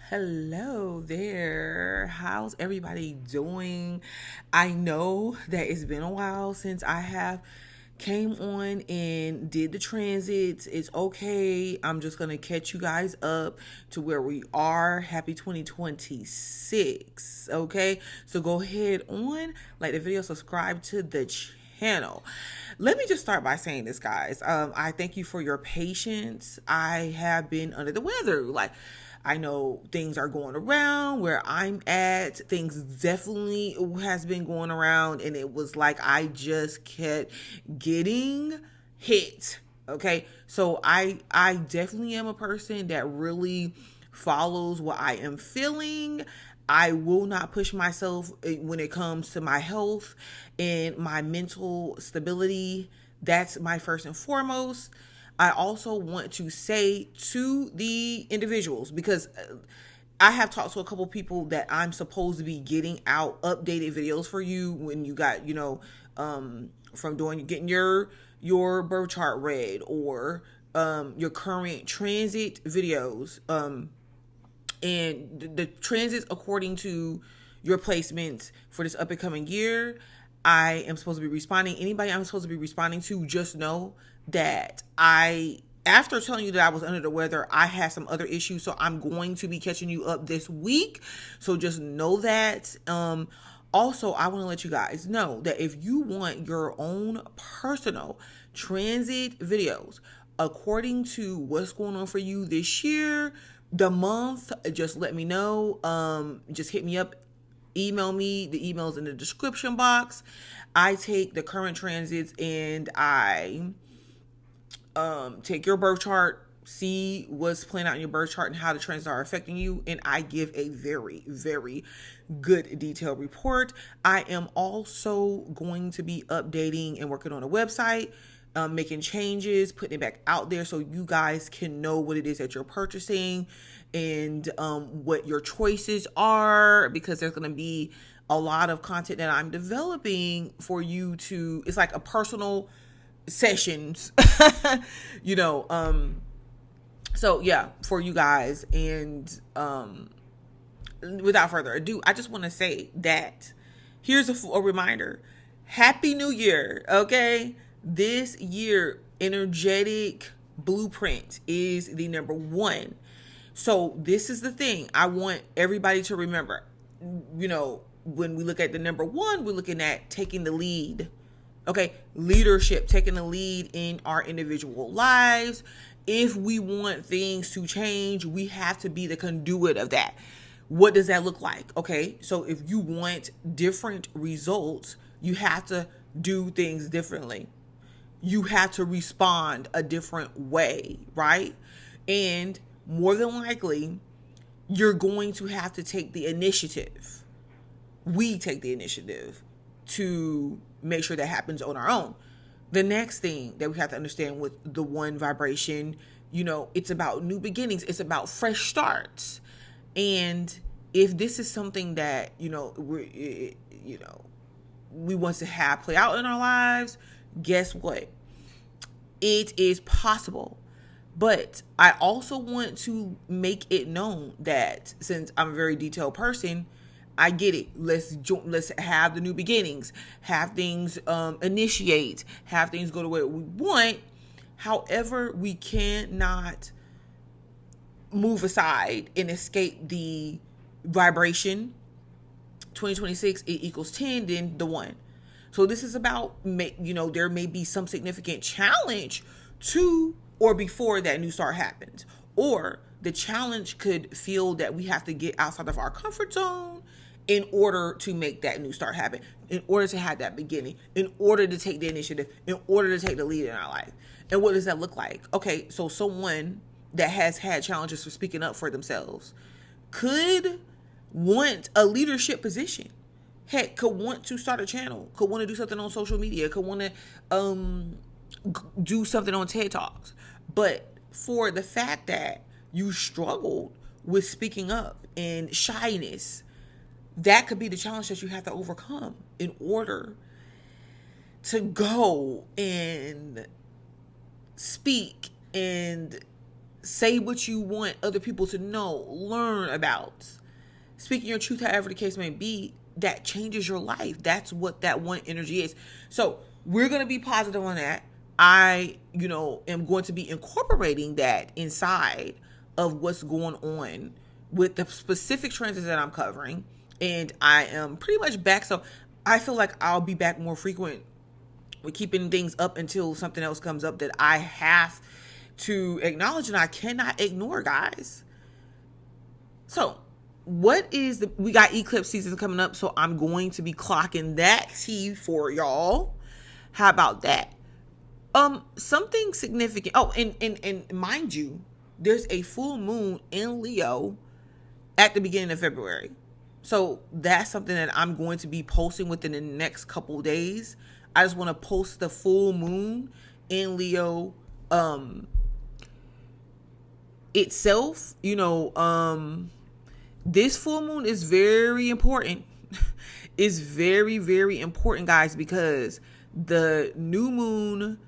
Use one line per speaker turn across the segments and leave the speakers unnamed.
Hello there. How's everybody doing? I know that it's been a while since I have came on and did the transits. It's okay. I'm just going to catch you guys up to where we are. Happy 2026. Okay? So go ahead on, like the video, subscribe to the channel. Let me just start by saying this, guys. I thank you for your patience. I have been under the weather. I know things are going around where I'm at. Things definitely has been going around, and it was like I just kept getting hit. Okay, so I definitely am a person that really follows what I am feeling. I will not push myself when it comes to my health and my mental stability. That's my first and foremost. I also want to say to the individuals, because I have talked to a couple people that I'm supposed to be getting out updated videos for you when you got, from getting your birth chart read, or your current transit videos, and the transits according to your placements for this up and coming year. I am supposed to be responding. Anybody I'm supposed to be responding to, just know that after telling you that I was under the weather, I had some other issues. So I'm going to be catching you up this week. So just know that. Also, I want to let you guys know that if you want your own personal transit videos according to what's going on for you this year, the month, just let me know. Just hit me up. Email me. The email's in the description box. I take the current transits and I take your birth chart, see what's playing out in your birth chart and how the transits are affecting you, and I give a very, very good detailed report. I am also going to be updating and working on a website, making changes, putting it back out there so you guys can know what it is that you're purchasing and what your choices are, because there's going to be a lot of content that I'm developing for you to, it's like a personal sessions, so yeah, for you guys. And without further ado, I just want to say that here's a reminder. Happy New Year. Okay, this year energetic blueprint is the number one. So this is the thing I want everybody to remember. When we look at the number one, we're looking at taking the lead. Okay, leadership, taking the lead in our individual lives. If we want things to change, we have to be the conduit of that. What does that look like? Okay, so if you want different results, you have to do things differently. You have to respond a different way, right? And more than likely, you're going to have to take the initiative. We take the initiative to make sure that happens on our own. The next thing that we have to understand with the one vibration, it's about new beginnings. It's about fresh starts. And if this is something that, we want to have play out in our lives, guess what? It is possible. But I also want to make it known that since I'm a very detailed person, I get it. Let's have the new beginnings, have things initiate, have things go the way we want. However, we cannot move aside and escape the vibration. 2026, it equals 10, then the 1. So this is about, there may be some significant challenge to or before that new start happens. Or the challenge could feel that we have to get outside of our comfort zone in order to make that new start happen, in order to have that beginning, in order to take the initiative, in order to take the lead in our life. And what does that look like? Okay, so someone that has had challenges for speaking up for themselves could want a leadership position. Heck, could want to start a channel, could want to do something on social media, could want to do something on TED Talks. But for the fact that you struggled with speaking up and shyness, that could be the challenge that you have to overcome in order to go and speak and say what you want other people to know, learn about. Speaking your truth, however the case may be, that changes your life. That's what that one energy is. So we're going to be positive on that. I, am going to be incorporating that inside of what's going on with the specific transits that I'm covering. And I am pretty much back. So I feel like I'll be back more frequent with keeping things up until something else comes up that I have to acknowledge and I cannot ignore, guys. So we got eclipse season coming up, so I'm going to be clocking that tea for y'all. How about that? Something significant. Oh, and mind you, there's a full moon in Leo at the beginning of February. So that's something that I'm going to be posting within the next couple days. I just want to post the full moon in Leo itself. This full moon is very important. It's very, very important, guys, because the new moon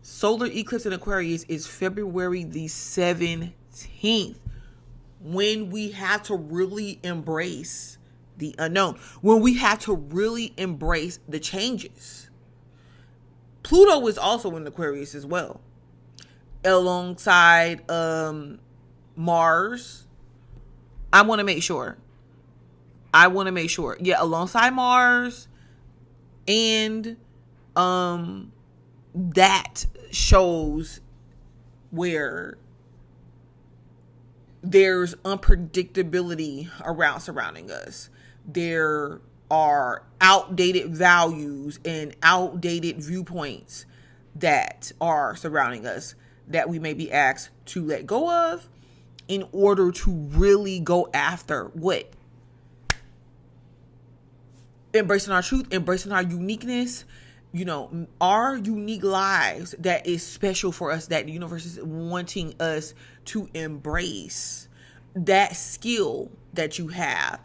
solar eclipse in Aquarius is February the 17th, when we have to really embrace the unknown, when we have to really embrace the changes. Pluto is also in Aquarius as well, alongside Mars. I want to make sure. Yeah, alongside Mars. And that shows where there's unpredictability surrounding us. There are outdated values and outdated viewpoints that are surrounding us that we may be asked to let go of in order to really go after what? Embracing our truth, embracing our uniqueness, our unique lives that is special for us, that the universe is wanting us to embrace. That skill that you have,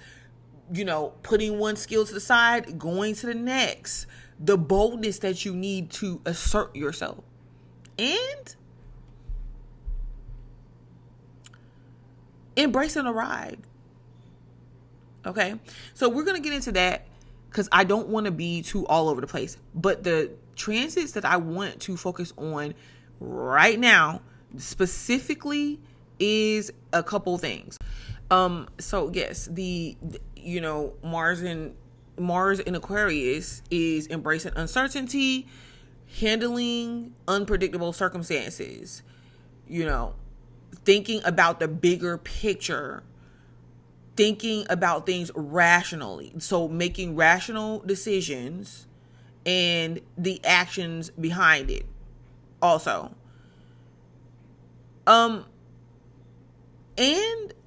putting one skill to the side, going to the next, the boldness that you need to assert yourself. And embracing the ride. Okay, so we're going to get into that because I don't want to be too all over the place. But the transits that I want to focus on right now specifically is a couple things. So yes, the Mars in Aquarius is embracing uncertainty, handling unpredictable circumstances, thinking about the bigger picture, thinking about things rationally. So making rational decisions and the actions behind it also. And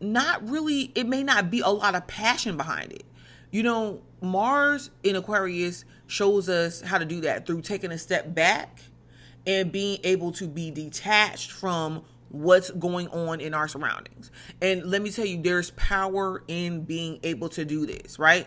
not really, it may not be a lot of passion behind it. Mars in Aquarius shows us how to do that through taking a step back and being able to be detached from what's going on in our surroundings. And let me tell you, there's power in being able to do this, right?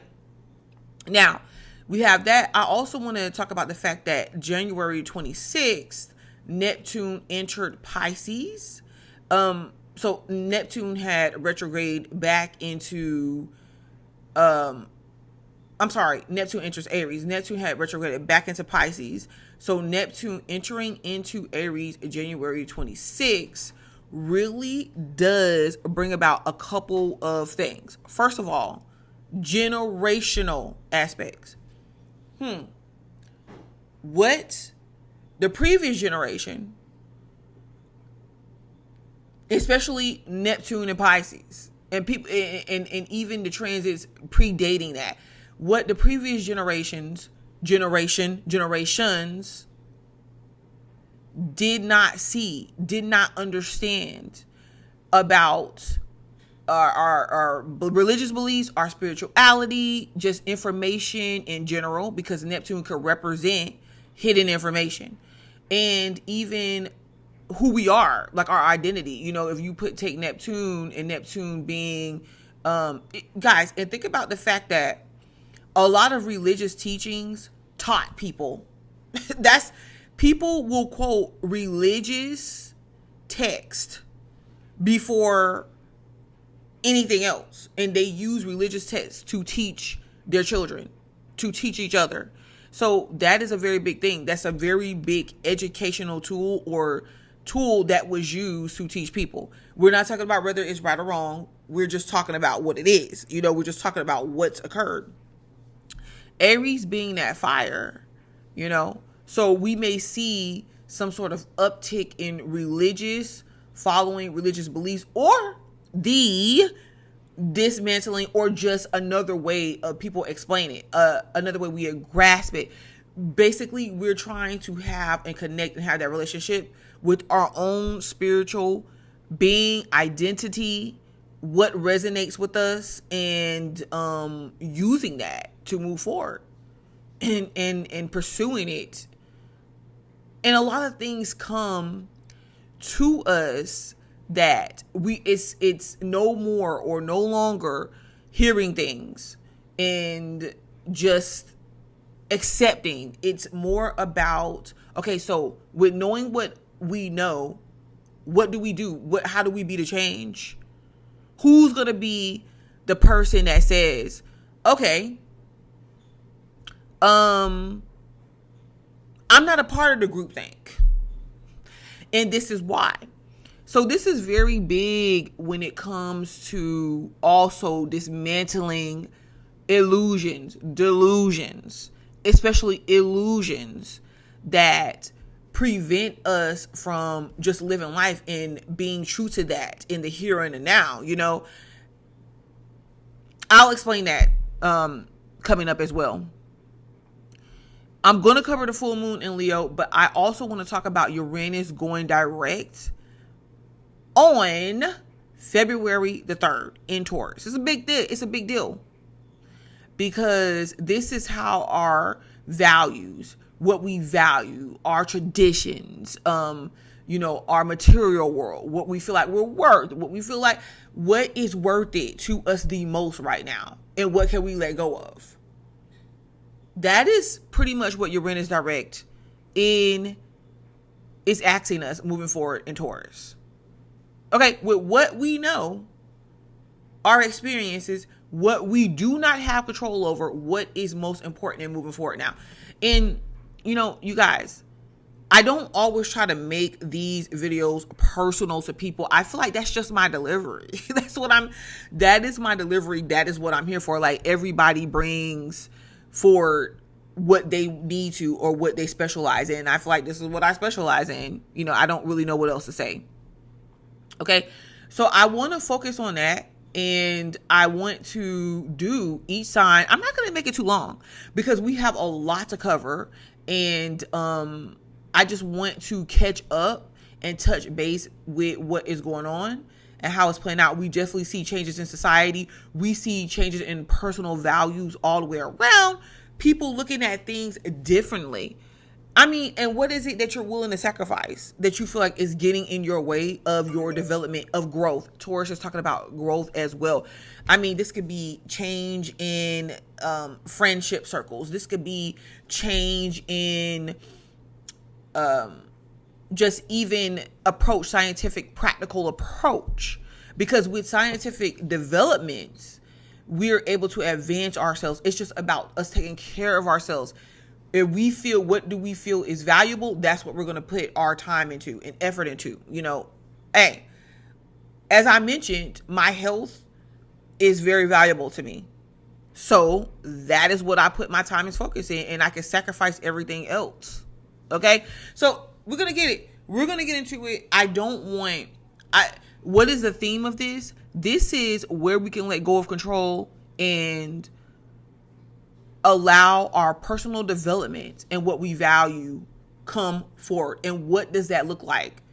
Now, we have that. I also want to talk about the fact that January 26th, Neptune entered Pisces. So Neptune had retrograde back into, Neptune enters Aries. Neptune had retrograded back into Pisces. So Neptune entering into Aries January 26th really does bring about a couple of things. First of all, generational aspects. What the previous generation, especially Neptune and Pisces, and people, and even the transits predating that, what the previous generations did not see, did not understand about our religious beliefs, our spirituality, just information in general, because Neptune could represent hidden information, and even who we are, like our identity. If you take Neptune and Neptune being, guys, and think about the fact that a lot of religious teachings taught people, people will quote religious text before anything else. And they use religious texts to teach their children, to teach each other. So that is a very big thing. That's a very big educational tool, or tool that was used to teach people. We're not talking about whether it's right or wrong. We're just talking about what it is. We're just talking about what's occurred. Aries being that fire, so we may see some sort of uptick in following religious beliefs, or the dismantling, or just another way of people explain it, another way we grasp it. Basically, we're trying to have and connect and have that relationship with our own spiritual being, identity, what resonates with us, and using that to move forward and pursuing it. And a lot of things come to us that it's no more or no longer hearing things and just accepting. It's more about, okay, so with knowing what we know, what do we do? How do we be the change? Who's going to be the person that says, okay, I'm not a part of the groupthink, and this is why. So this is very big when it comes to also dismantling illusions, delusions, especially illusions that prevent us from just living life and being true to that in the here and the now. I'll explain that coming up as well. I'm going to cover the full moon in Leo, but I also want to talk about Uranus going direct on February the 3rd in Taurus. It's a big deal. It's a big deal because this is how our values, what we value, our traditions, our material world, what we feel like we're worth, what is worth it to us the most right now, and what can we let go of. That is pretty much what Uranus direct is asking us moving forward in Taurus. Okay, with what we know, our experiences, what we do not have control over, what is most important in moving forward now. And, you guys, I don't always try to make these videos personal to people. I feel like that's just my delivery. That is my delivery. That is what I'm here for. Like, everybody brings for what they need to or what they specialize in. I feel like this is what I specialize in. I don't really know what else to say. Okay, so I want to focus on that, and I want to do each sign. I'm not going to make it too long because we have a lot to cover, and I just want to catch up and touch base with what is going on and how it's playing out. We definitely see changes in society. We see changes in personal values all the way around. People looking at things differently. And what is it that you're willing to sacrifice that you feel like is getting in your way of your development, of growth? Taurus is talking about growth as well. This could be change in friendship circles. This could be change in just even scientific, practical approach. Because with scientific developments, we're able to advance ourselves. It's just about us taking care of ourselves. If we feel, what do we feel is valuable? That's what we're going to put our time into and effort into. Hey, as I mentioned, my health is very valuable to me. So that is what I put my time and focus in, and I can sacrifice everything else. Okay. So we're going to get it. We're going to get into it. What is the theme of this? This is where we can let go of control and allow our personal development and what we value come forward. And what does that look like?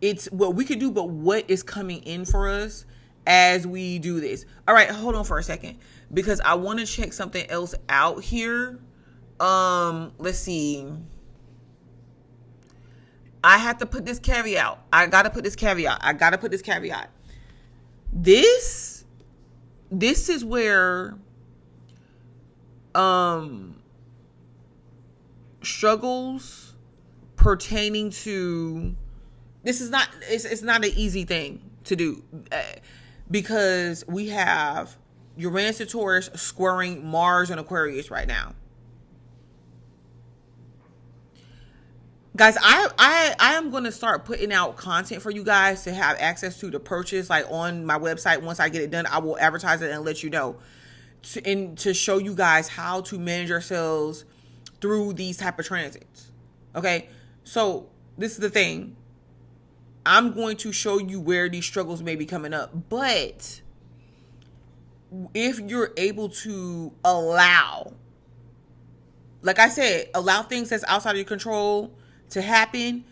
It's what we could do, but what is coming in for us as we do this. All right, hold on for a second, because I want to check something else out here. Let's see. I have to put this caveat. I got to put this caveat. This is where struggles pertaining to this is not it's not an easy thing to do, because we have Uranus and Taurus squaring Mars and Aquarius right now. Guys, I am going to start putting out content for you guys to have access to purchase, like on my website. Once I get it done, I will advertise it and let you know, to show you guys how to manage yourselves through these type of transits. Okay, so this is the thing. I'm going to show you where these struggles may be coming up, but if you're able to allow, like I said, allow things that's outside of your control to happen.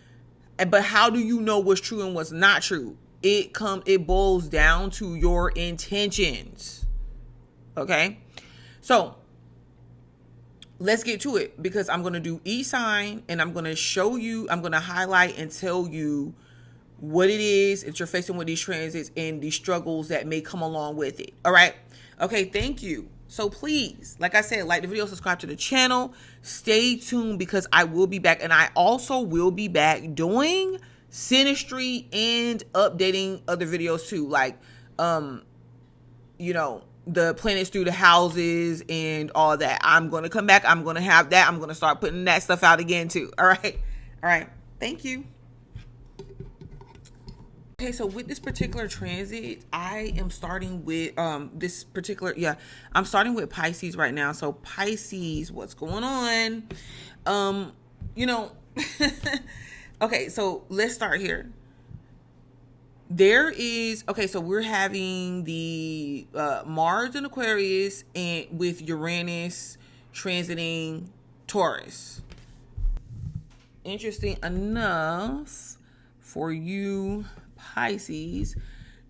But how do you know what's true and what's not true? It boils down to your intentions. Okay, so let's get to it, because I'm going to do each sign and I'm going to show you, I'm going to highlight and tell you what it is that you're facing with these transits and the struggles that may come along with it. All right. Okay. Thank you. So please, like I said, like the video, subscribe to the channel, stay tuned, because I will be back. And I also will be back doing synastry and updating other videos too. Like, you know, the planets through the houses and all that. I'm going to come back. I'm going to have that. I'm going to start putting that stuff out again too. All right. All right. Thank you. Okay, so with this particular transit, I am starting with I'm starting with Pisces right now. So Pisces, what's going on? You know, okay, so let's start here. So we're having the Mars in Aquarius and with Uranus transiting Taurus. Interesting enough, for you Pisces,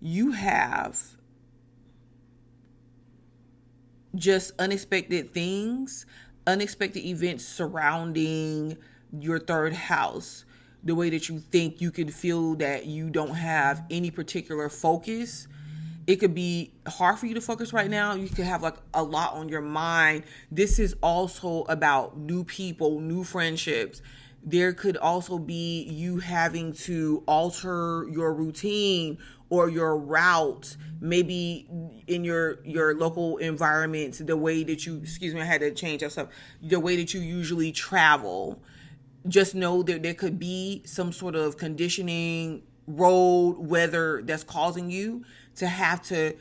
you have just unexpected things, unexpected events surrounding your third house. The way that you think, you can feel that you don't have any particular focus. It could be hard for you to focus right now. You could have like a lot on your mind. This is also about new people, new friendships. There could also be you having to alter your routine or your route, maybe in your local environment, the way that you, I had to change up stuff, the way that you usually travel. Just know that there could be some sort of conditioning, road, weather that's causing you to have to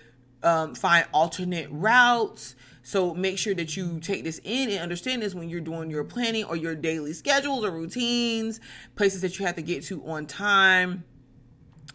find alternate routes. So make sure that you take this in and understand this when you're doing your planning or your daily schedules or routines, places that you have to get to on time.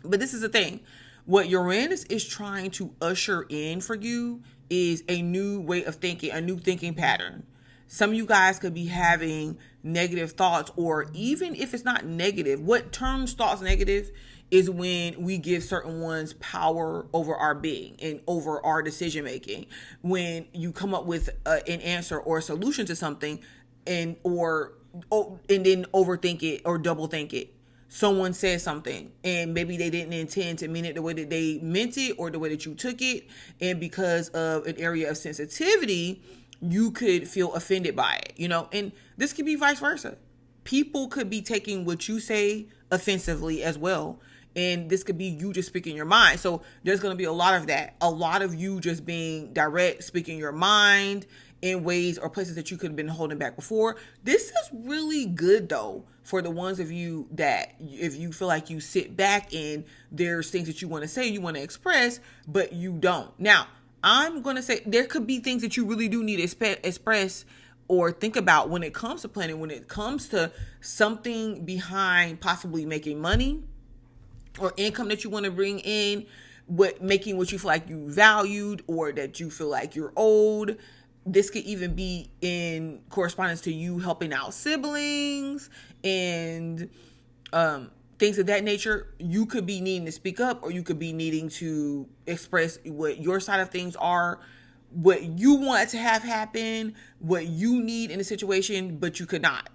But this is the thing. What Uranus is trying to usher in for you is a new way of thinking, a new thinking pattern. Some of you guys could be having negative thoughts, or even if it's not negative, what turns thoughts negative is when we give certain ones power over our being and over our decision making. When you come up with an answer or a solution to something and then overthink it or double think it. Someone says something and maybe they didn't intend to mean it the way that they meant it or the way that you took it. And because of an area of sensitivity, you could feel offended by it, you know, and this could be vice versa. People could be taking what you say offensively as well. And this could be you just speaking your mind. So there's going to be a lot of that. A lot of you just being direct, speaking your mind in ways or places that you could have been holding back before. This is really good, though, for the ones of you that if you feel like you sit back and there's things that you want to say, you want to express, but you don't. Now, I'm going to say there could be things that you really do need to express or think about when it comes to planning, when it comes to something behind possibly making money or income that you want to bring in, making what you feel like you valued or that you feel like you're owed. This could even be in correspondence to you helping out siblings and things of that nature. You could be needing to speak up, or you could be needing to express what your side of things are, what you want to have happen, what you need in a situation, but you could not.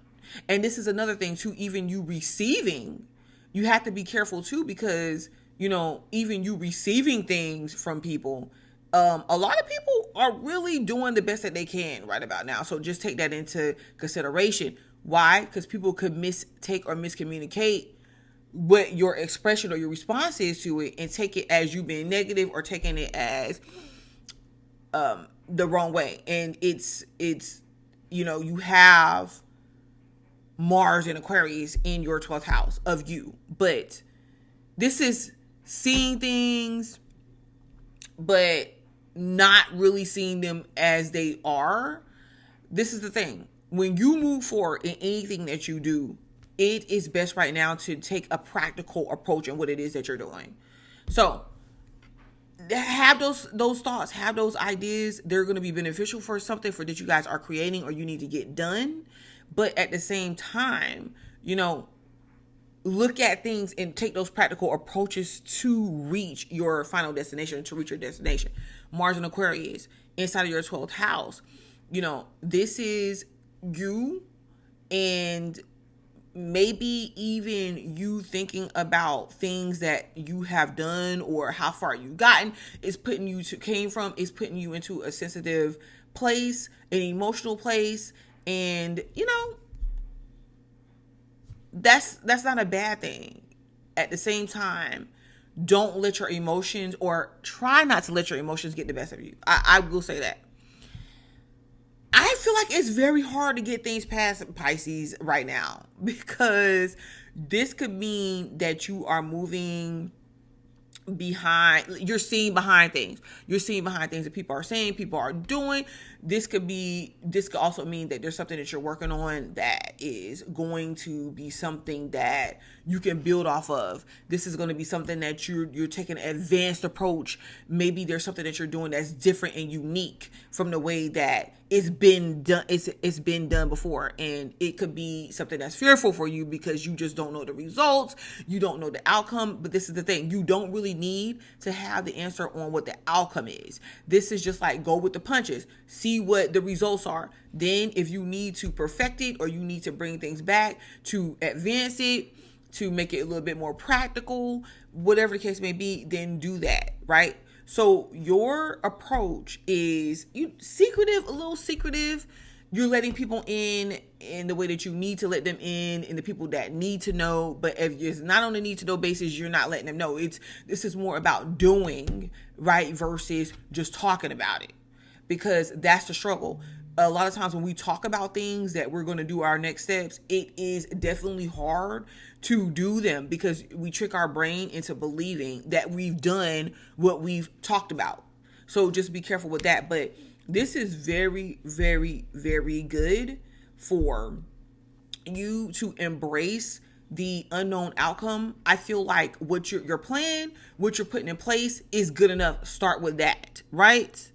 And this is another thing too, even you receiving, you have to be careful too, because, you know, even you receiving things from people, a lot of people are really doing the best that they can right about now. So just take that into consideration. Why? Because people could mistake or miscommunicate what your expression or your response is to it, and take it as you being negative or taking it as the wrong way. And it's you have Mars and Aquarius in your 12th house of you, but this is seeing things but not really seeing them as they are. This is the thing. When you move forward in anything that you do, it is best right now to take a practical approach in what it is that you're doing. So have those thoughts, have those ideas. They're going to be beneficial for something for that you guys are creating or you need to get done. But at the same time, look at things and take those practical approaches to reach your final destination, to reach your destination. Mars and Aquarius inside of your 12th house. This is you, and maybe even you thinking about things that you have done or how far you've gotten is putting you into a sensitive place, an emotional place. And that's not a bad thing. At the same time, don't let your emotions, or try not to let your emotions get the best of you. I will say that. I feel like it's very hard to get things past Pisces right now, because this could mean that you are moving behind. You're seeing behind things. You're seeing behind things that people are saying, people are doing. This could also mean that there's something that you're working on that is going to be something that you can build off of. This is going to be something that you're taking an advanced approach. Maybe there's something that you're doing that's different and unique from the way that it's been done. It's been done before, and it could be something that's fearful for you because you just don't know the results. You don't know the outcome. But this is the thing: you don't really need to have the answer on what the outcome is. This is just like, go with the punches, see what the results are. Then, if you need to perfect it or you need to bring things back to advance it, to make it a little bit more practical, whatever the case may be, then do that, right? So your approach is a little secretive. You're letting people in the way that you need to let them in, and the people that need to know. But if it's not on the need to know basis, you're not letting them know. This is more about doing, right, versus just talking about it, because that's the struggle. A lot of times when we talk about things that we're going to do our next steps, it is definitely hard to do them because we trick our brain into believing that we've done what we've talked about. So just be careful with that. But this is very, very, very good for you to embrace the unknown outcome. I feel like what your plan, what you're putting in place is good enough. Start with that, right?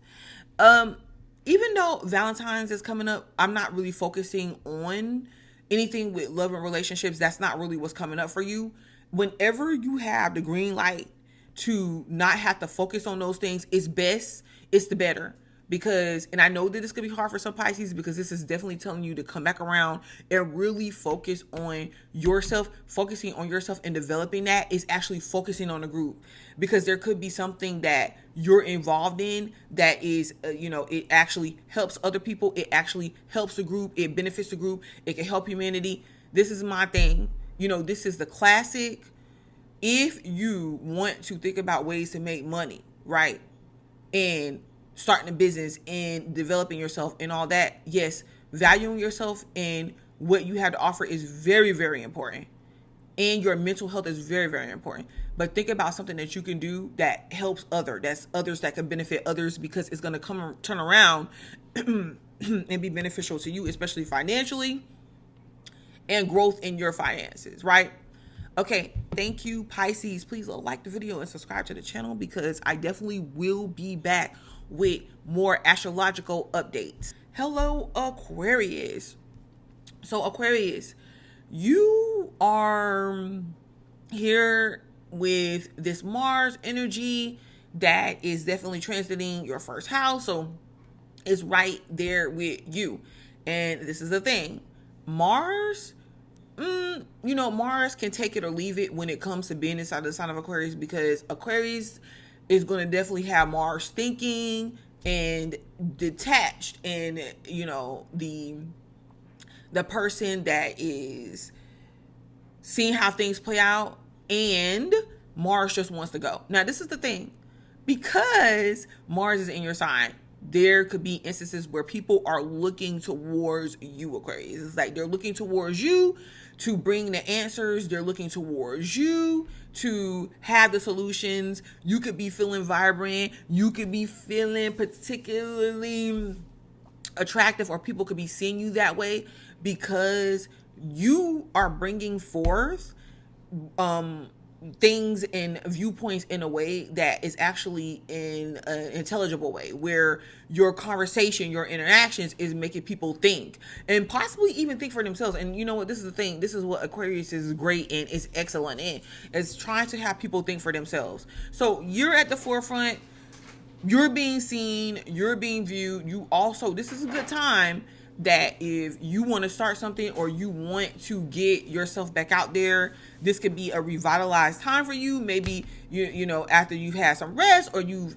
Even though Valentine's is coming up, I'm not really focusing on anything with love and relationships. That's not really what's coming up for you. Whenever you have the green light to not have to focus on those things, it's best. It's the better. Because, and I know that this could be hard for some Pisces, because this is definitely telling you to come back around and really focus on yourself. Focusing on yourself and developing that is actually focusing on the group, because there could be something that you're involved in that is, it actually helps other people. It actually helps the group. It benefits the group. It can help humanity. This is my thing. This is the classic. If you want to think about ways to make money, right? And starting a business and developing yourself and all that, yes, valuing yourself and what you have to offer is very, very important. And your mental health is very, very important. But think about something that you can do that helps others that can benefit others, because it's going to turn around and be beneficial to you, especially financially, and growth in your finances, right? Okay, thank you, Pisces. Please like the video and subscribe to the channel, because I definitely will be back with more astrological updates. Hello, Aquarius. So Aquarius, you are here with this Mars energy that is definitely transiting your first house. So it's right there with you. And this is the thing. Mars, Mars can take it or leave it when it comes to being inside the sign of Aquarius, because Aquarius is going to definitely have Mars thinking and detached, and the person that is seeing how things play out and Mars just wants to go. Now, this is the thing. Because Mars is in your sign, there could be instances where people are looking towards you, Aquarius. It's like they're looking towards you to bring the answers. They're looking towards you to have the solutions. You could be feeling vibrant. You could be feeling particularly attractive, or people could be seeing you that way because you are bringing forth things and viewpoints in a way that is actually in an intelligible way, where your conversation, your interactions is making people think and possibly even think for themselves. And you know what? This is the thing. This is what Aquarius is great in, is excellent in, is trying to have people think for themselves. So you're at the forefront. You're being seen. You're being viewed. You also, this is a good time that if you want to start something or you want to get yourself back out there, this could be a revitalized time for you. Maybe you know, after you've had some rest or you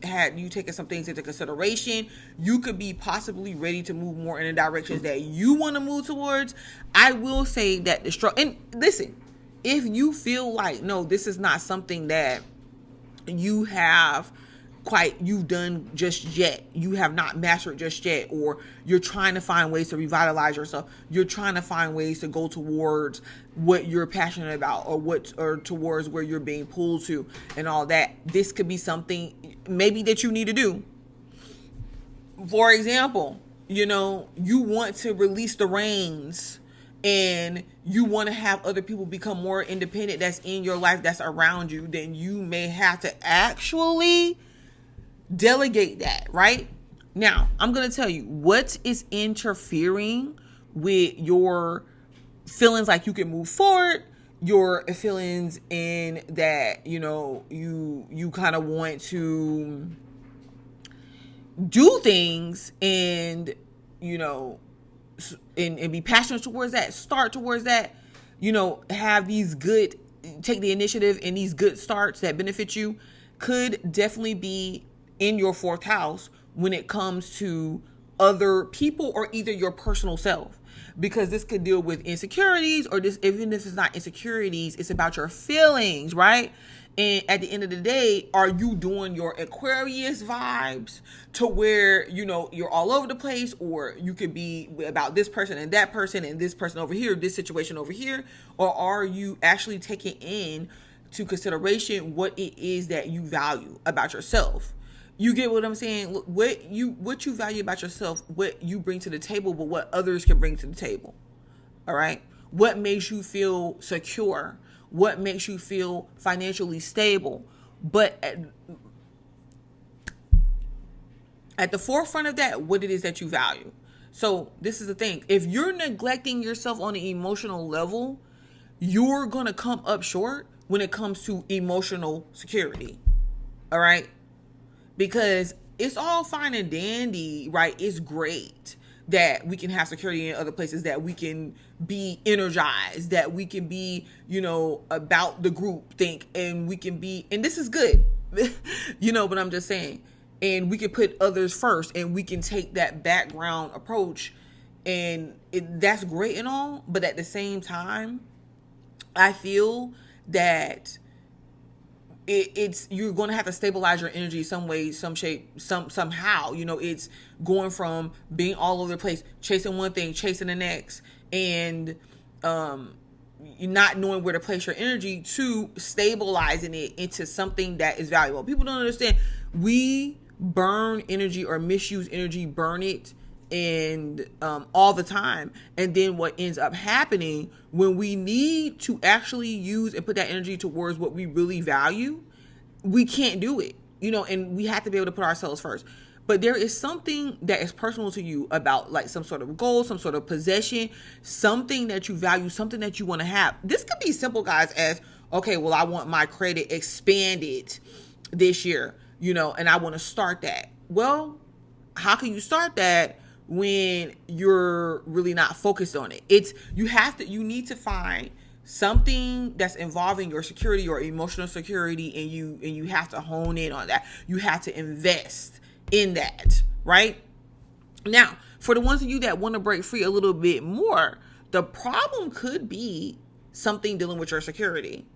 taken some things into consideration, you could be possibly ready to move more in the directions that you want to move towards. I will say that the struggle, and listen, if you feel like, no, this is not something that you've done just yet, you have not mastered just yet, or you're trying to find ways to revitalize yourself, you're trying to find ways to go towards what you're passionate about, or towards where you're being pulled to and all that, this could be something maybe that you need to do. For example, you know, you want to release the reins and you want to have other people become more independent that's in your life, that's around you, then you may have to actually delegate that, right? Now, I'm going to tell you what is interfering with your feelings like you can move forward, your feelings in that, you know, you kind of want to do things and, you know, and be passionate towards that, start towards that, you know, have these good, take the initiative and these good starts that benefit you, could definitely be in your fourth house when it comes to other people or either your personal self, because this could deal with insecurities, or this, even if it's not insecurities, it's about your feelings, right? And at the end of the day, are you doing your Aquarius vibes to where, you know, you're all over the place, or you could be about this person and that person and this person over here, this situation over here, or are you actually taking in to consideration what it is that you value about yourself? You get what I'm saying? What you value about yourself, what you bring to the table, but what others can bring to the table. All right? What makes you feel secure? What makes you feel financially stable? But at the forefront of that, what it is that you value. So this is the thing. If you're neglecting yourself on an emotional level, you're going to come up short when it comes to emotional security. All right? Because it's all fine and dandy, right? It's great that we can have security in other places, that we can be energized, that we can be, you know, about the group think, and we can be, and this is good, you know, but I'm just saying, and we can put others first, and we can take that background approach, and that's great and all, but at the same time, I feel that it's you're going to have to stabilize your energy some way, some shape, somehow. You know, it's going from being all over the place, chasing one thing, chasing the next, and not knowing where to place your energy, to stabilizing it into something that is valuable. People don't understand. We burn energy or misuse energy, burn it, and all the time. And then what ends up happening when we need to actually use and put that energy towards what we really value, we can't do it, you know, and we have to be able to put ourselves first. But there is something that is personal to you about, like, some sort of goal, some sort of possession, something that you value, something that you want to have. This could be simple, guys, as, okay, well, I want my credit expanded this year, you know, and I want to start that. Well, how can you start that when you're really not focused on it? You need to find something that's involving your security, your emotional security, and you have to hone in on that. You have to invest in that, right? Now, for the ones of you that want to break free a little bit more, the problem could be something dealing with your security.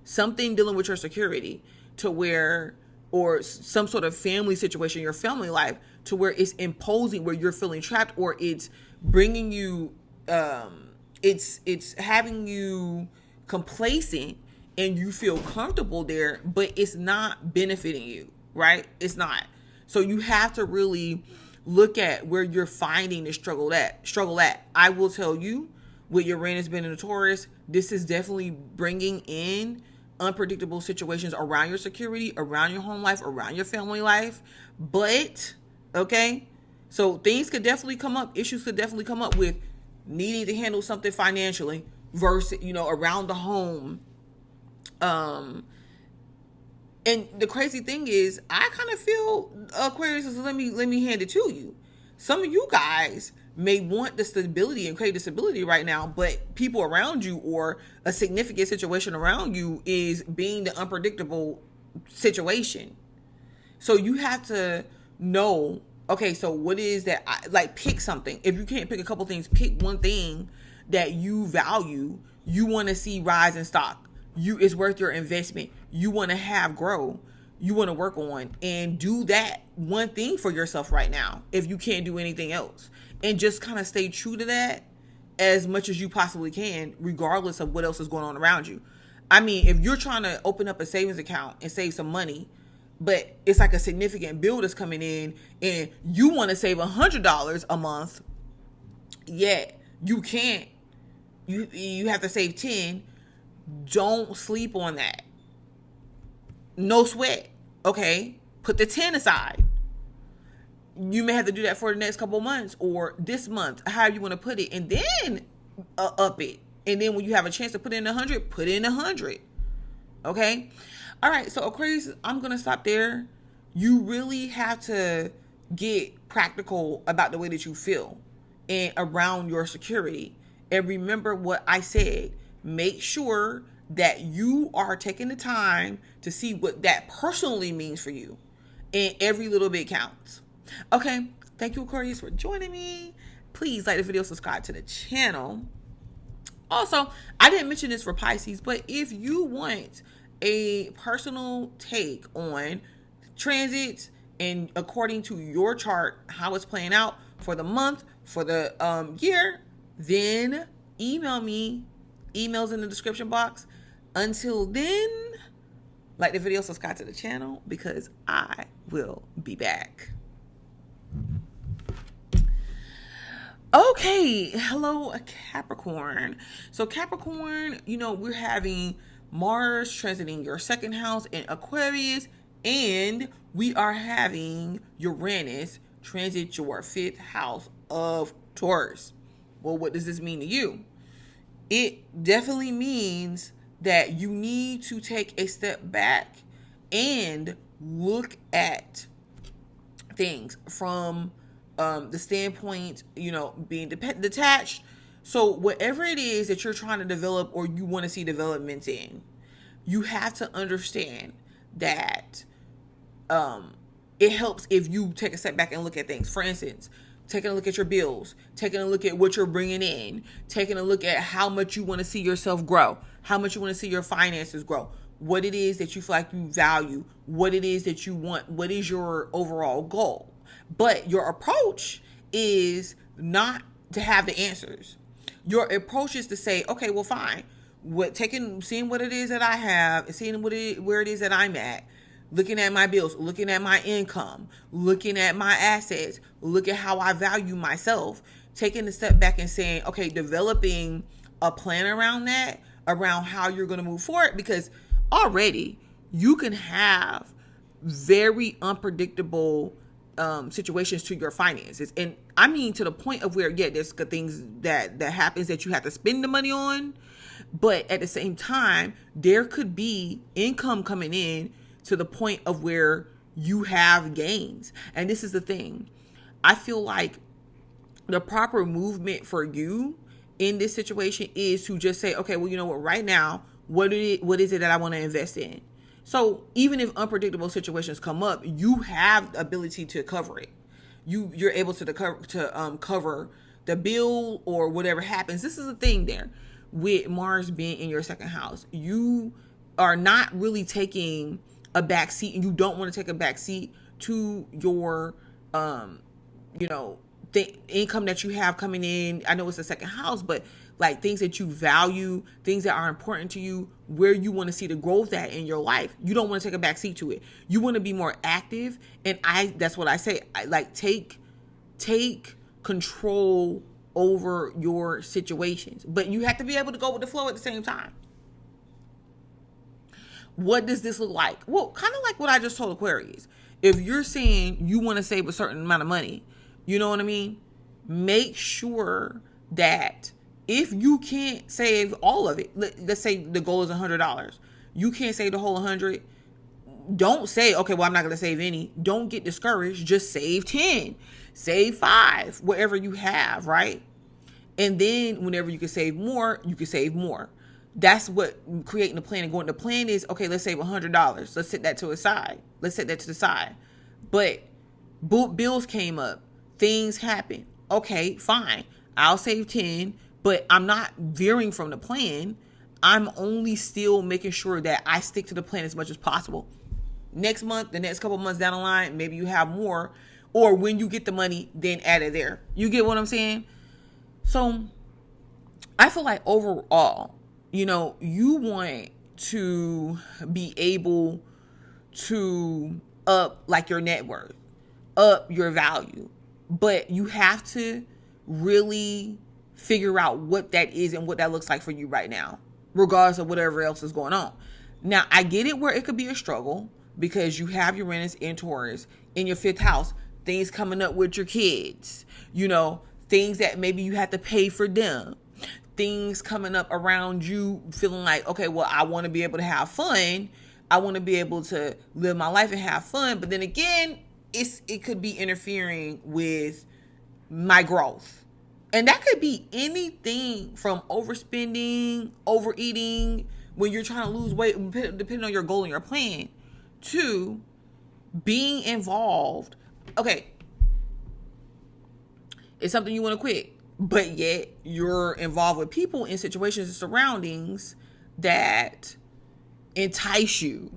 something dealing with your security to where, or some sort of family situation, your family life, to where it's imposing, where you're feeling trapped, or it's bringing you, it's having you complacent and you feel comfortable there, but it's not benefiting you, right? It's not. So you have to really look at where you're finding the struggle at. I will tell you, with Uranus being in the Taurus, this is definitely bringing in unpredictable situations around your security, around your home life, around your family life. But, okay, so things could definitely come up. Issues could definitely come up with needing to handle something financially versus, around the home. And the crazy thing is, I kind of feel, Aquarius, let me hand it to you. Some of you guys may want the stability and create the stability right now, but people around you or a significant situation around you is being the unpredictable situation. So you have to know, okay, so what is that? Pick something. If you can't pick a couple things, pick one thing that you value, you want to see rise in stock. It's worth your investment. You want to have grow. You want to work on, and do that one thing for yourself right now if you can't do anything else. And just kind of stay true to that as much as you possibly can, regardless of what else is going on around you. I mean, if you're trying to open up a savings account and save some money, but it's like a significant bill that's coming in and you want to save $100 a month, yet you can't. You have to save 10. Don't sleep on that. No sweat. Okay? Put the 10 aside. You may have to do that for the next couple months or this month, however you want to put it, and then up it. And then when you have a chance to put in 100, put in 100. Okay? All right. So Aquarius, I'm going to stop there. You really have to get practical about the way that you feel and around your security. And remember what I said. Make sure that you are taking the time to see what that personally means for you. And every little bit counts. Okay. Thank you, Aquarius, for joining me. Please like the video, subscribe to the channel. Also, I didn't mention this for Pisces, but if you want a personal take on transits and according to your chart, how it's playing out for the month, for the year, then email me. Emails in the description box. Until then, like the video, subscribe to the channel, because I will be back. Okay, hello Capricorn. So Capricorn, we're having Mars transiting your second house in Aquarius, and we are having Uranus transit your fifth house of Taurus. Well, what does this mean to you? It definitely means that you need to take a step back and look at things from the standpoint, being detached. So whatever it is that you're trying to develop or you want to see developments in, you have to understand that it helps if you take a step back and look at things. For instance, taking a look at your bills, taking a look at what you're bringing in, taking a look at how much you want to see yourself grow, how much you want to see your finances grow, what it is that you feel like you value, what it is that you want, what is your overall goal. But your approach is not to have the answers. Your approach is to say, okay, well, fine. Seeing what it is that I have and seeing where it is that I'm at, looking at my bills, looking at my income, looking at my assets, look at how I value myself, taking a step back and saying, okay, developing a plan around that, around how you're going to move forward, because already you can have very unpredictable situations to your finances. And I mean, to the point of where, there's things that happens that you have to spend the money on, but at the same time, there could be income coming in to the point of where you have gains. And this is the thing. I feel like the proper movement for you in this situation is to just say, okay, well, you know what, right now, what is it that I want to invest in? So even if unpredictable situations come up, you have the ability to cover it. You're able to cover the bill or whatever happens. This is the thing there with Mars being in your second house. You are not really taking a back seat, and you don't want to take a back seat to your the income that you have coming in. I know it's the second house, but like things that you value, things that are important to you, where you want to see the growth at in your life. You don't want to take a back seat to it. You want to be more active. And that's what I say. I like take control over your situations, but you have to be able to go with the flow at the same time. What does this look like? Well, kind of like what I just told Aquarius. If you're saying you want to save a certain amount of money, you know what I mean? Make sure that if you can't save all of it, let's say the goal is $100. You can't save the whole 100. Don't say, okay, well, I'm not going to save any. Don't get discouraged. Just save 10, save 5, whatever you have, right? And then whenever you can save more, you can save more. That's what creating a plan and going. The plan is, okay, let's save $100. Let's set that to the side. But bills came up. Things happen. Okay, fine. I'll save 10, but I'm not veering from the plan. I'm only still making sure that I stick to the plan as much as possible. Next month, the next couple months down the line, maybe you have more, or when you get the money, then add it there. You get what I'm saying? So I feel like overall, you want to be able to up like your net worth, up your value, but you have to really figure out what that is and what that looks like for you right now, regardless of whatever else is going on. Now, I get it where it could be a struggle because you have Uranus and Taurus in your 5th house, things coming up with your kids, things that maybe you have to pay for them, things coming up around you feeling like, okay, well, I want to be able to have fun. I want to be able to live my life and have fun. But then again, it could be interfering with my growth. And that could be anything from overspending, overeating, when you're trying to lose weight, depending on your goal and your plan, to being involved. Okay, it's something you want to quit, but yet you're involved with people in situations and surroundings that entice you.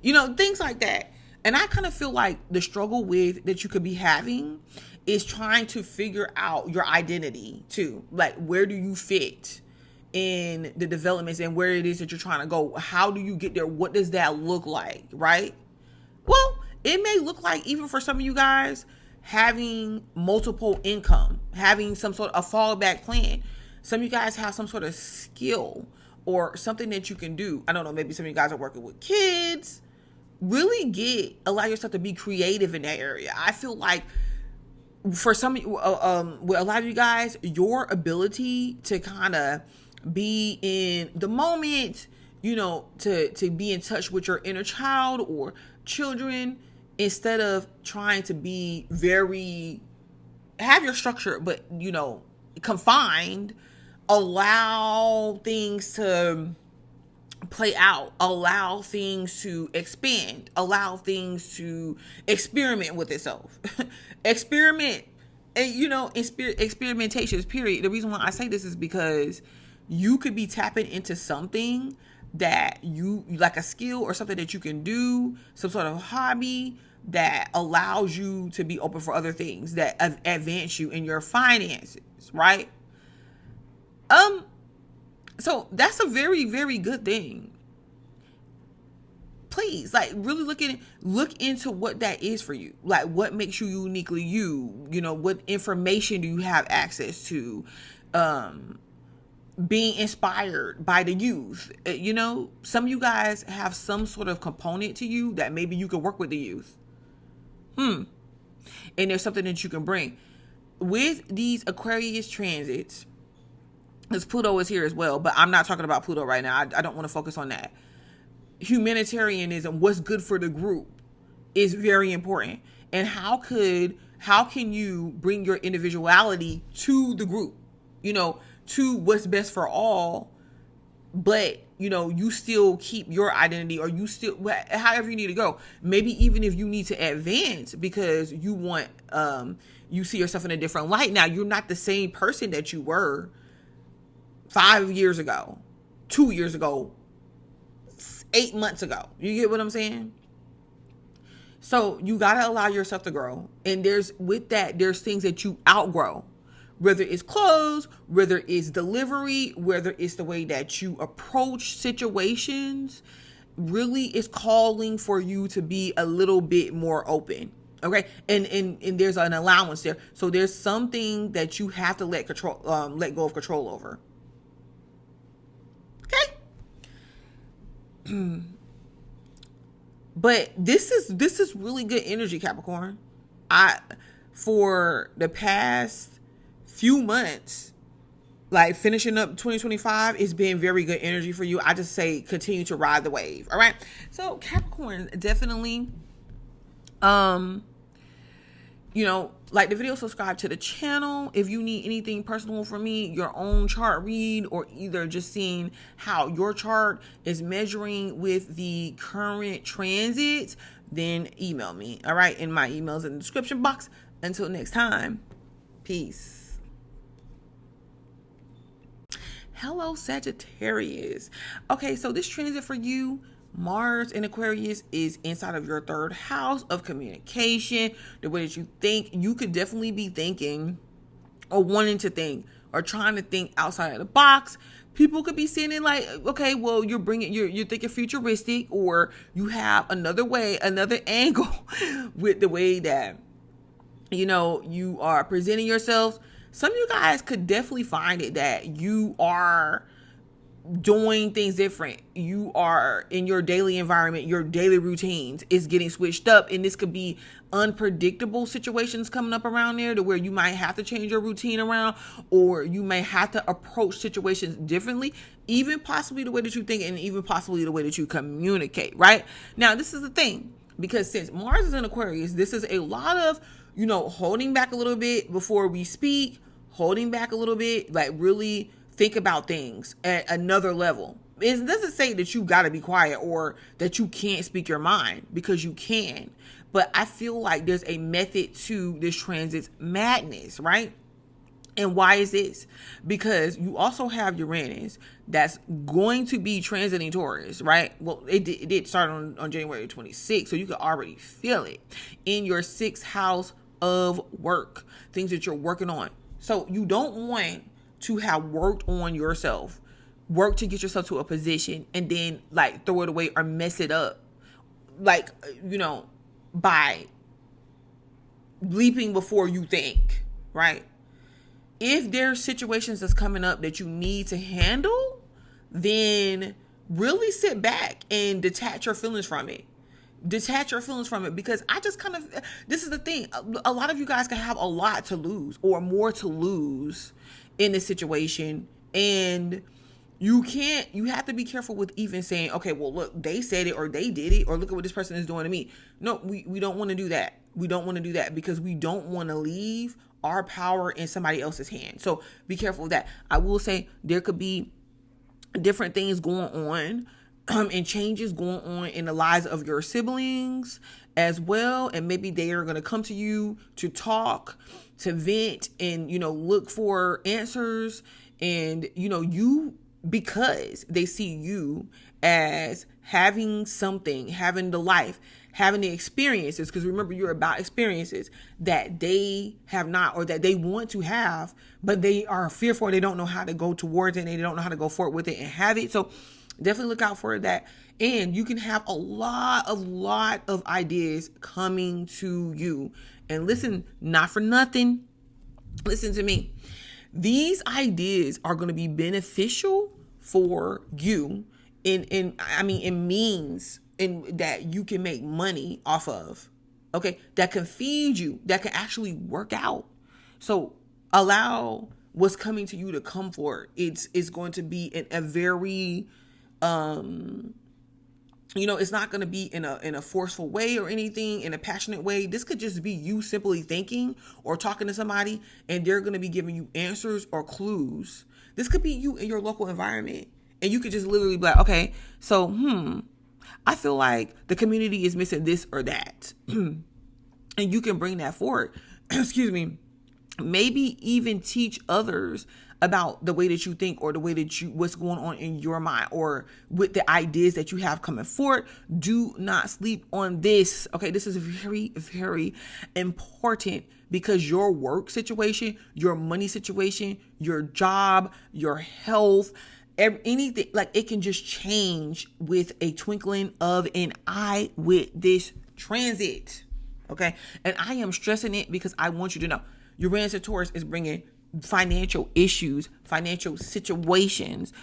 Things like that. And I kind of feel like the struggle that you could be having is trying to figure out your identity too. Like, where do you fit in the developments and where it is that you're trying to go? How do you get there? What does that look like, right? Well, it may look like, even for some of you guys, having multiple income, having some sort of a fallback plan. Some of you guys have some sort of skill or something that you can do. I don't know, maybe some of you guys are working with kids. Really allow yourself to be creative in that area. I feel like for some, with a lot of you guys, your ability to kind of be in the moment, to be in touch with your inner child or children, instead of trying to be have your structure, but, confined, allow things to play out, allow things to expand, allow things to experiment with itself. Experiment. And, experimentation is period. The reason why I say this is because you could be tapping into something that you like, a skill or something that you can do, some sort of hobby that allows you to be open for other things that advance you in your finances, right? So that's a very, very good thing. Please, like, really look into what that is for you. Like, what makes you uniquely you? What information do you have access to? Being inspired by the youth. Some of you guys have some sort of component to you that maybe you could work with the youth. And there's something that you can bring. With these Aquarius transits, because Pluto is here as well, but I'm not talking about Pluto right now. I don't want to focus on that. Humanitarianism, what's good for the group, is very important. And how can you bring your individuality to the group, to what's best for all, but you still keep your identity, or you still, however you need to go. Maybe even if you need to advance because you want, you see yourself in a different light. Now, you're not the same person that you were 5 years ago, 2 years ago, 8 months ago. You get what I'm saying? So you got to allow yourself to grow. And there's things that you outgrow, whether it's clothes, whether it's delivery, whether it's the way that you approach situations. Really is calling for you to be a little bit more open. Okay. And there's an allowance there. So there's something that you have to let go of control over. Okay. But this is really good energy, Capricorn. For the past few months, like finishing up 2025, it's been very good energy for you. I just say continue to ride the wave. All right. So Capricorn, definitely, like the video, subscribe to the channel. If you need anything personal from me, your own chart read, or either just seeing how your chart is measuring with the current transits, then email me. All right. And my email's in the description box. Until next time, peace. Hello, Sagittarius. Okay, so this transit for you, Mars in Aquarius, is inside of your third house of communication. The way that you think, you could definitely be thinking or wanting to think or trying to think outside of the box. People could be seeing it like, okay, well, you're thinking futuristic, or you have another angle with the way that, you are presenting yourselves. Some of you guys could definitely find it that you are doing things different. You are in your daily environment, your daily routines is getting switched up, and this could be unpredictable situations coming up around there to where you might have to change your routine around, or you may have to approach situations differently, even possibly the way that you think, and even possibly the way that you communicate, right? Now, this is the thing, because since Mars is in Aquarius, this is a lot of, holding back a little bit before we speak, holding back a little bit, like really think about things at another level. It doesn't say that you got to be quiet or that you can't speak your mind, because you can. But I feel like there's a method to this transit's madness, right? And why is this? Because you also have Uranus that's going to be transiting Taurus, right? Well, it did start on January 26th, so you can already feel it in your 6th house of work, things that you're working on. So you don't want to have worked on yourself, work to get yourself to a position, and then like throw it away or mess it up, like, by leaping before you think, right? If there's situations that's coming up that you need to handle, then really sit back and detach your feelings from it. Because this is the thing. A lot of you guys can have a lot to lose or more to lose in this situation. And you have to be careful with even saying, okay, well, look, they said it or they did it, or look at what this person is doing to me. No, we don't want to do that. We don't want to do that because we don't want to leave our power in somebody else's hands. So be careful of that. I will say there could be different things going on and changes going on in the lives of your siblings as well. And maybe they are going to come to you to talk, to vent, and, look for answers. And, because they see you as having something, having the life, having the experiences, because remember, you're about experiences that they have not, or that they want to have, but they are fearful. They don't know how to go towards it, and they don't know how to go forward with it and have it. So definitely look out for that. And you can have a lot of ideas coming to you. And listen, not for nothing, listen to me. These ideas are going to be beneficial for you in means in that you can make money off of. Okay, that can feed you, that can actually work out. So allow what's coming to you to come forward. It's going to be in a very it's not going to be in a forceful way or anything, in a passionate way. This could just be you simply thinking or talking to somebody, and they're going to be giving you answers or clues. This could be you in your local environment, and you could just literally be like, okay, so, I feel like the community is missing this or that. And you can bring that forward. Excuse me. maybe even teach others about the way that you think, or the way that what's going on in your mind, or with the ideas that you have coming forward. Do not sleep on this. Okay, this is very, very important, because your work situation, your money situation, your job, your health, anything, like, it can just change with a twinkling of an eye with this transit. Okay, and I am stressing it because I want you to know Uranus and Taurus is bringing financial issues, financial situations,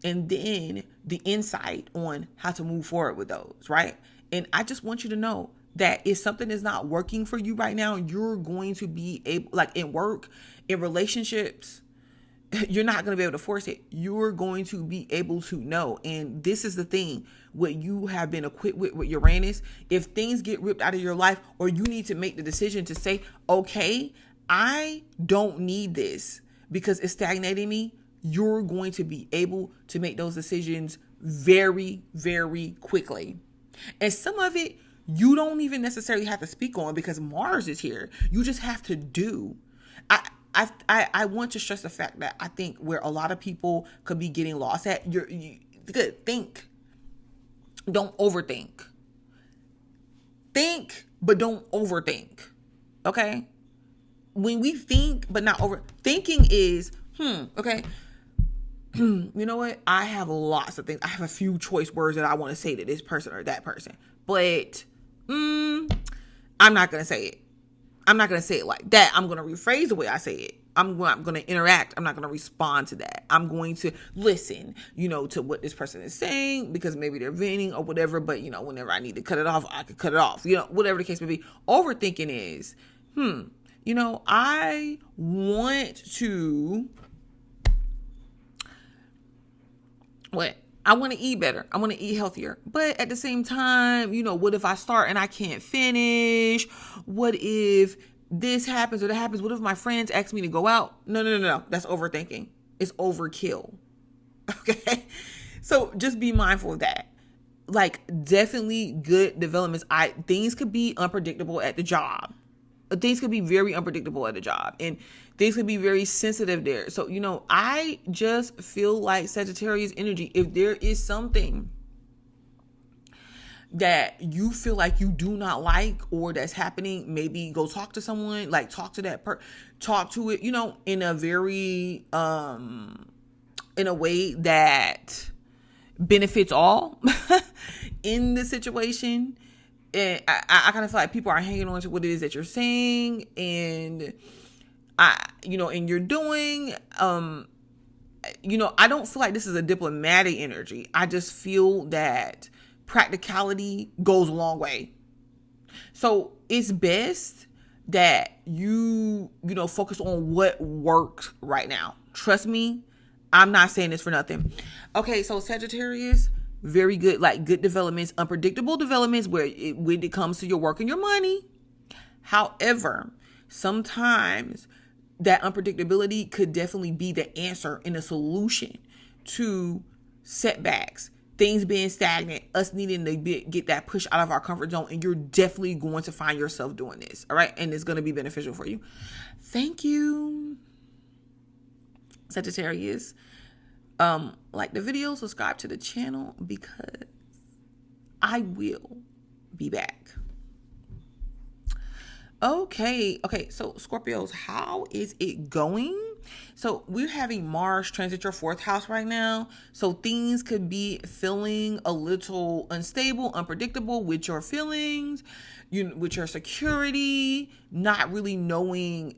and then the insight on how to move forward with those, right? And I just want you to know that if something is not working for you right now, you're going to be able, like in work, in relationships, you're not going to be able to force it. You're going to be able to know. And this is the thing, what you have been equipped with Uranus. If things get ripped out of your life, or you need to make the decision to say, okay, I don't need this because it's stagnating me, you're going to be able to make those decisions very, very quickly. And some of it you don't even necessarily have to speak on, because Mars is here. You just have to do. I want to stress the fact that I think where a lot of people could be getting lost at, you good, think. Don't overthink. Think, but don't overthink. Okay? When we think, but not overthinking is, okay, you know what? I have lots of things. I have a few choice words that I want to say to this person or that person, but I'm not going to say it. I'm not going to say it like that. I'm going to rephrase the way I say it. I'm going to interact. I'm not going to respond to that. I'm going to listen, to what this person is saying, because maybe they're venting or whatever, but whenever I need to cut it off, I could cut it off, whatever the case may be. Overthinking is, I want to, I want to eat better. I want to eat healthier. But at the same time, what if I start and I can't finish? What if this happens or that happens? What if my friends ask me to go out? No. That's overthinking. It's overkill. Okay? So just be mindful of that. Like, definitely good developments. Things could be unpredictable at the job. Things could be very unpredictable at a job, and things could be very sensitive there. So, I just feel like Sagittarius energy, if there is something that you feel like you do not like or that's happening, maybe go talk to someone, like talk to that talk to it, in a very, in a way that benefits all in the situation. And I kind of feel like people are hanging on to what it is that you're saying, and and you're doing, I don't feel like this is a diplomatic energy. I just feel that practicality goes a long way. So it's best that you focus on what works right now. Trust me, I'm not saying this for nothing. Okay, so Sagittarius, very good, like good developments, unpredictable developments when it comes to your work and your money. However, sometimes that unpredictability could definitely be the answer and a solution to setbacks, things being stagnant, us needing to get that push out of our comfort zone. And you're definitely going to find yourself doing this. All right. And it's going to be beneficial for you. Thank you, Sagittarius. Like the video, subscribe to the channel, because I will be back. Okay, so Scorpios, how is it going? So we're having Mars transit your 4th house right now. So things could be feeling a little unstable, unpredictable with your feelings, with your security, not really knowing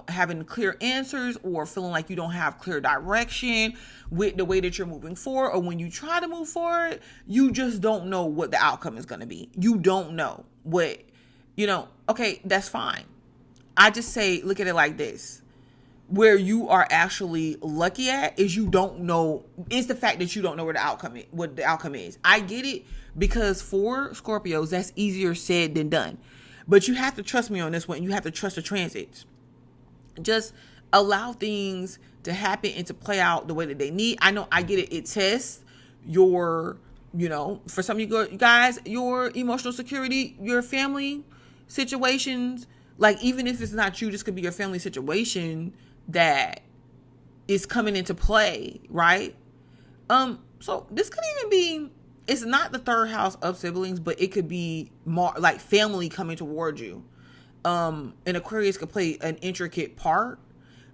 having clear answers, or feeling like you don't have clear direction with the way that you're moving forward. Or when you try to move forward, you just don't know what the outcome is going to be. You don't know what, okay, that's fine. I just say, look at it like this. Where you are actually lucky at is you don't know. It's the fact that you don't know what the outcome is. I get it, because for Scorpios, that's easier said than done. But you have to trust me on this one. You have to trust the transits. Just allow things to happen and to play out the way that they need. I know, I get it. It tests your, for some of you guys, your emotional security, your family situations, Like, even if it's not you, this could be your family situation that is coming into play, right? So this could even be, it's not the third house of siblings, but it could be more like family coming towards you. And Aquarius could play an intricate part,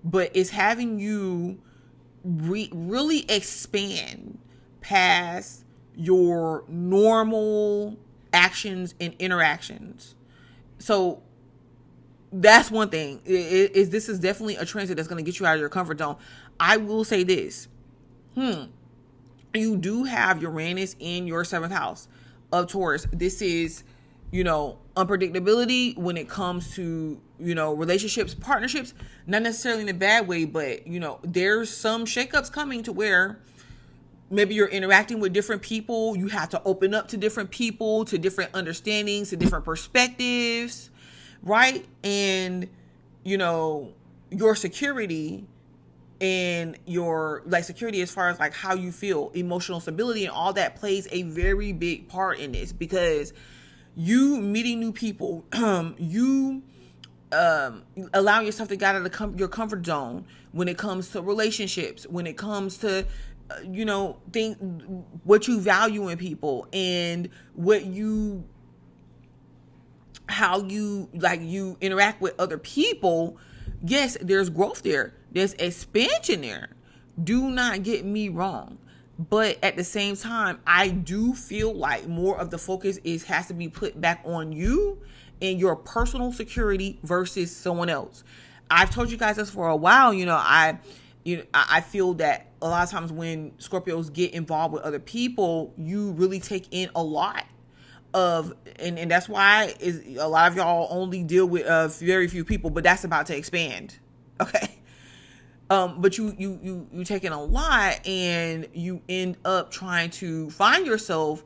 but it's having you really expand past your normal actions and interactions. So that's one thing. This is definitely a transit that's going to get you out of your comfort zone. I will say this. You do have Uranus in your 7th house of Taurus. This is, unpredictability when it comes to, relationships, partnerships, not necessarily in a bad way, but, there's some shakeups coming to where maybe you're interacting with different people. You have to open up to different people, to different understandings, to different perspectives, right? And, your security and your security as far as like how you feel, emotional stability and all that plays a very big part in this, because you meeting new people, you allow yourself to get out of your comfort zone when it comes to relationships, when it comes to what you value in people and how you interact with other people. Yes, there's growth there. There's expansion there. Do not get me wrong. But at the same time, I do feel like more of the focus has to be put back on you and your personal security versus someone else. I've told you guys this for a while. I feel that a lot of times when Scorpios get involved with other people, you really take in a lot of, and that's why a lot of y'all only deal with very few people, but that's about to expand. Okay. But you take in a lot, and you end up trying to find yourself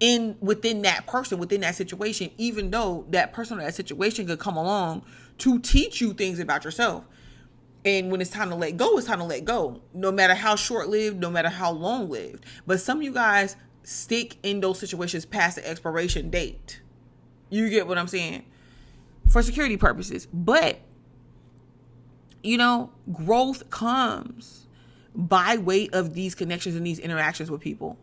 within that person, within that situation, even though that person or that situation could come along to teach you things about yourself. And when it's time to let go, it's time to let go, no matter how short-lived, no matter how long-lived. But some of you guys stick in those situations past the expiration date. You get what I'm saying? For security purposes. But, growth comes by way of these connections and these interactions with people.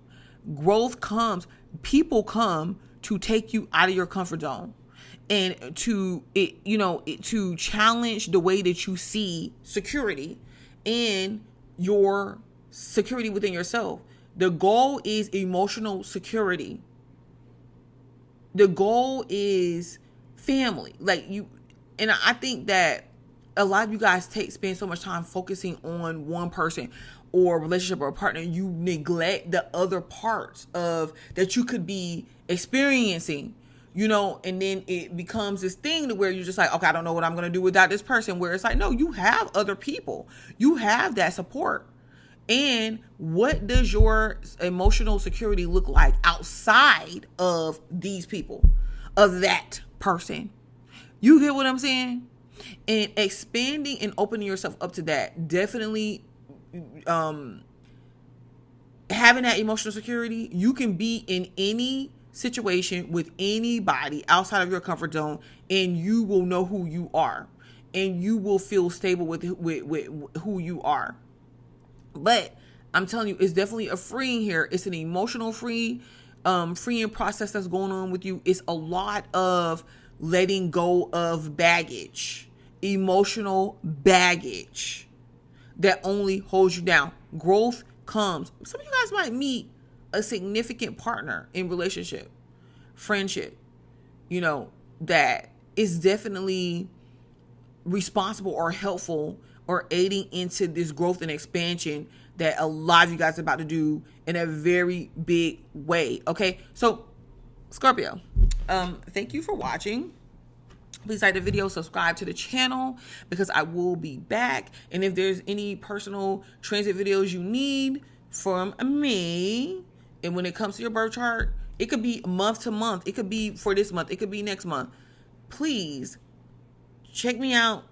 Growth comes. People come to take you out of your comfort zone and to challenge the way that you see security and your security within yourself. The goal is emotional security. The goal is family. And I think that a lot of you guys spend so much time focusing on one person or relationship or partner, you neglect the other parts of that you could be experiencing, and then it becomes this thing to where you're just like, okay, I don't know what I'm going to do without this person, where it's like, no, you have other people. You have that support. And what does your emotional security look like outside of these people, of that person? You get what I'm saying? And expanding and opening yourself up to that, definitely having that emotional security. You can be in any situation with anybody outside of your comfort zone, and you will know who you are, and you will feel stable with who you are. But I'm telling you, it's definitely a freeing here. It's an emotional freeing process that's going on with you. It's a lot of letting go of baggage, emotional baggage that only holds you down. Growth comes. Some of you guys might meet a significant partner in relationship, friendship, that is definitely responsible or helpful or aiding into this growth and expansion that a lot of you guys are about to do in a very big way. Okay, so Scorpio, thank you for watching. Please like the video, subscribe to the channel, because I will be back. And if there's any personal transit videos you need from me, and when it comes to your birth chart, it could be month to month, it could be for this month, it could be next month, please check me out,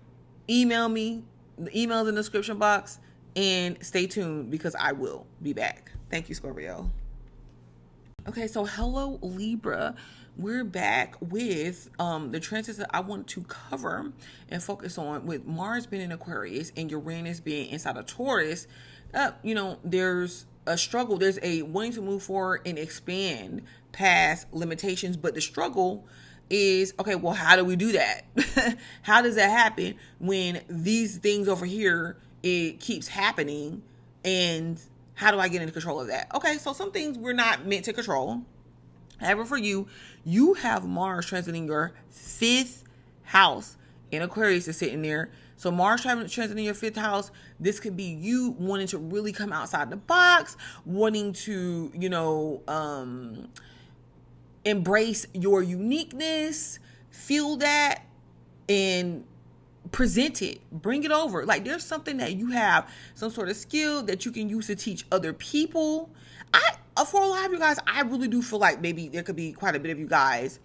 email me, the email's in the description box, and stay tuned because I will be back. Thank you, Scorpio. Okay, so hello, Libra. we're back with the transits that I want to cover and focus on, with Mars being in Aquarius and Uranus being inside of Taurus. There's a struggle. There's a wanting to move forward and expand past limitations, but the struggle is, okay, well, how do we do that? How does that happen when these things over here, it keeps happening, and how do I get into control of that? Okay, so some things we're not meant to control. However, for you, you have Mars transiting your 5th house, and Aquarius is sitting there. So Mars transiting your 5th house, this could be you wanting to really come outside the box, wanting to, embrace your uniqueness, feel that, and present it, bring it over. Like, there's something that you have, some sort of skill that you can use to teach other people. For a lot of you guys, I really do feel like maybe there could be quite a bit of you guys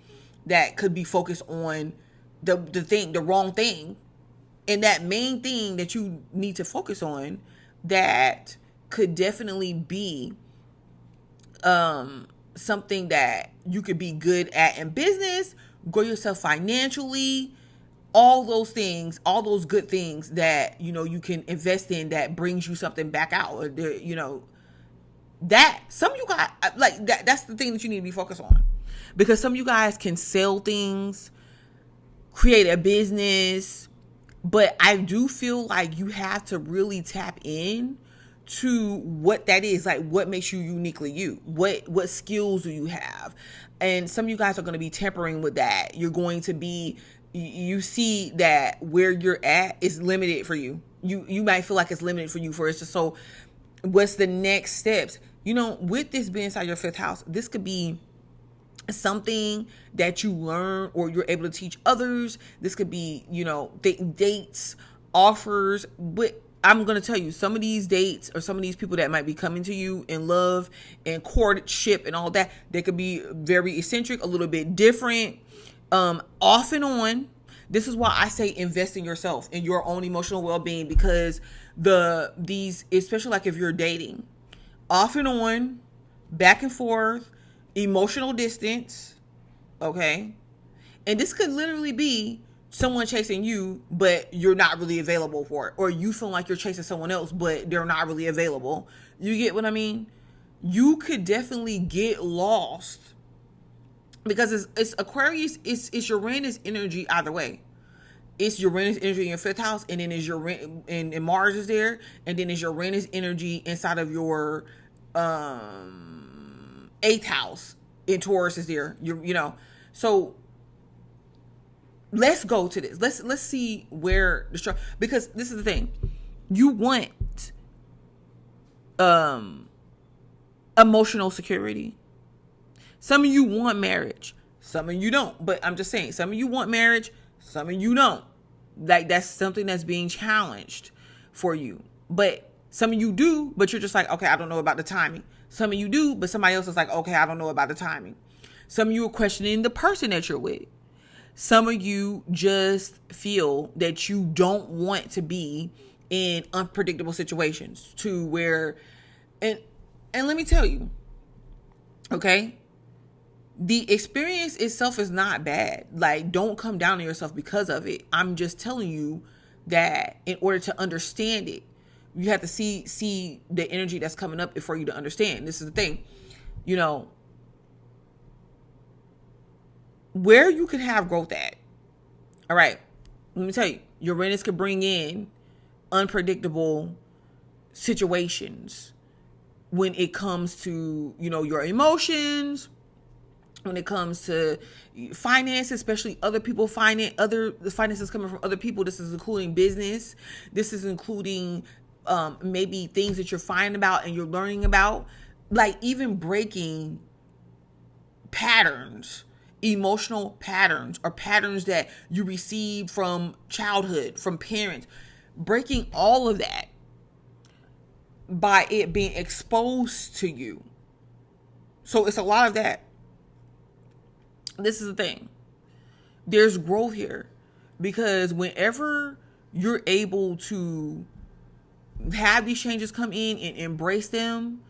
that could be focused on the wrong thing. And that main thing that you need to focus on, that could definitely be something that you could be good at in business, grow yourself financially, all those things, all those good things that, you can invest in, that brings you something back out. Or, that some of you guys, like that's the thing that you need to be focused on, because some of you guys can sell things, create a business, but I do feel like you have to really tap in to what that is, like what makes you uniquely you, what skills do you have. And some of you guys are going to be tempering with that. You're going to be, you see that where you're at is limited for you. You might feel like it's limited for you first. So what's the next steps? With this being inside your 5th house, this could be something that you learn or you're able to teach others. This could be, dates, offers. But I'm going to tell you, some of these dates or some of these people that might be coming to you in love and courtship and all that, they could be very eccentric, a little bit different, off and on. This is why I say invest in yourself, in your own emotional well-being, because these, especially like if you're dating, off and on, back and forth, emotional distance, okay? And this could literally be someone chasing you, but you're not really available for it. Or you feel like you're chasing someone else, but they're not really available. You get what I mean? You could definitely get lost, because it's Aquarius, it's Uranus energy either way. It's Uranus energy in your 5th house, and then and Mars is there, and then it's Uranus energy inside of your 8th house, and Taurus is there. So let's go to this. Let's see where the struggle, because this is the thing. You want emotional security. Some of you want marriage, some of you don't. But I'm just saying, some of you want marriage, some of you don't. Like, that's something that's being challenged for you. But some of you do, but you're just like, okay, I don't know about the timing. Some of you do, but somebody else is like, okay, I don't know about the timing. Some of you are questioning the person that you're with. Some of you just feel that you don't want to be in unpredictable situations, to where, and let me tell you, okay, the experience itself is not bad. Like, don't come down on yourself because of it. I'm just telling you that in order to understand it, you have to see the energy that's coming up for you to understand. This is the thing, where you can have growth at. All right, let me tell you, Uranus could bring in unpredictable situations when it comes to, your emotions, when it comes to finance, especially other people the finances coming from other people. This is including business. This is including maybe things that you're finding about and you're learning about, like even breaking patterns, emotional patterns, or patterns that you received from childhood, from parents, breaking all of that by it being exposed to you. So it's a lot of that. This is the thing. There's growth here, because whenever you're able to have these changes come in and embrace them,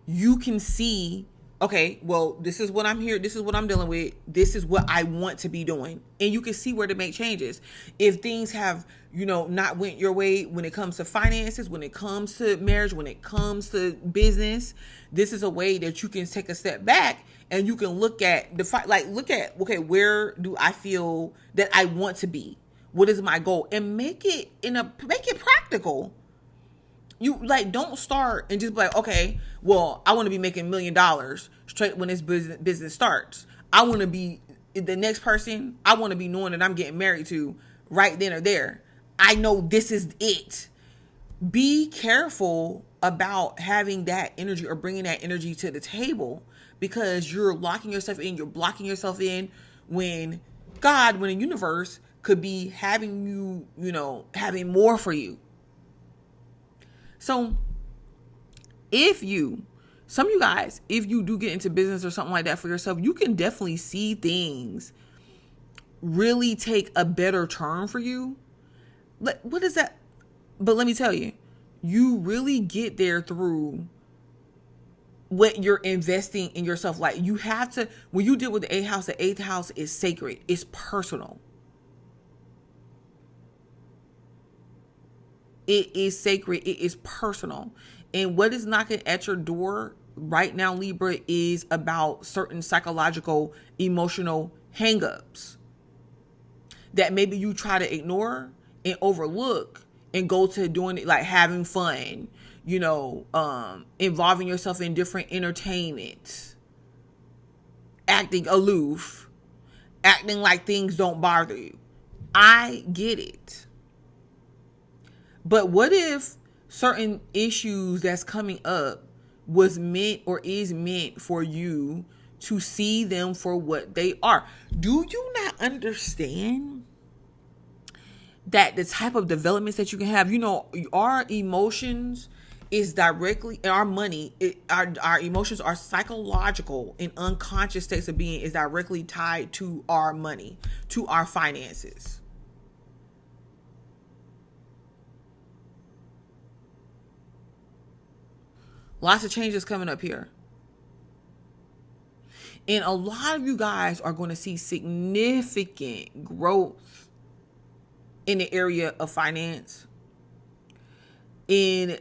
you can see okay, well, this is what I'm here. This is what I'm dealing with. This is what I want to be doing. And you can see where to make changes. If things have, not went your way when it comes to finances, when it comes to marriage, when it comes to business, this is a way that you can take a step back and you can look at okay, where do I feel that I want to be? What is my goal? And make it practical. You don't start and just be like, okay, well, I want to be making $1 million straight when this business starts. I want to be the next person. I want to be knowing that I'm getting married to right then or there. I know this is it. Be careful about having that energy or bringing that energy to the table, because you're locking yourself in. You're blocking yourself in when the universe could be having you, having more for you. So some of you guys, if you do get into business or something like that for yourself, you can definitely see things really take a better turn for you. What is that? But let me tell you, you really get there through what you're investing in yourself. Like, you have to, when you deal with the 8th house is sacred. It's personal. It is sacred. It is personal. And what is knocking at your door right now, Libra, is about certain psychological, emotional hangups that maybe you try to ignore and overlook and go to doing it, like having fun, involving yourself in different entertainment, acting aloof, acting like things don't bother you. I get it. But what if certain issues that's coming up was meant or is meant for you to see them for what they are? Do you not understand that the type of developments that you can have, our emotions is directly, our money, our emotions, our psychological and unconscious states of being is directly tied to our money, to our finances. Lots of changes coming up here. And a lot of you guys are going to see significant growth in the area of finance. And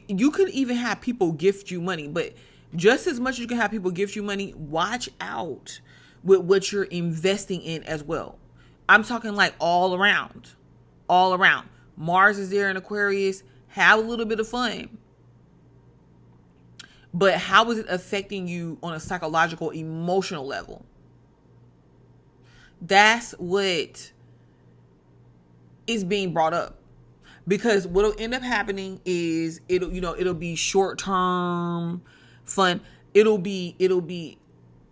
you could even have people gift you money, but just as much as you can have people gift you money, watch out with what you're investing in as well. I'm talking like all around. Mars is there in Aquarius. Have a little bit of fun. But how is it affecting you on a psychological, emotional level? That's what is being brought up. Because what'll end up happening is it'll be short-term fun. It'll be,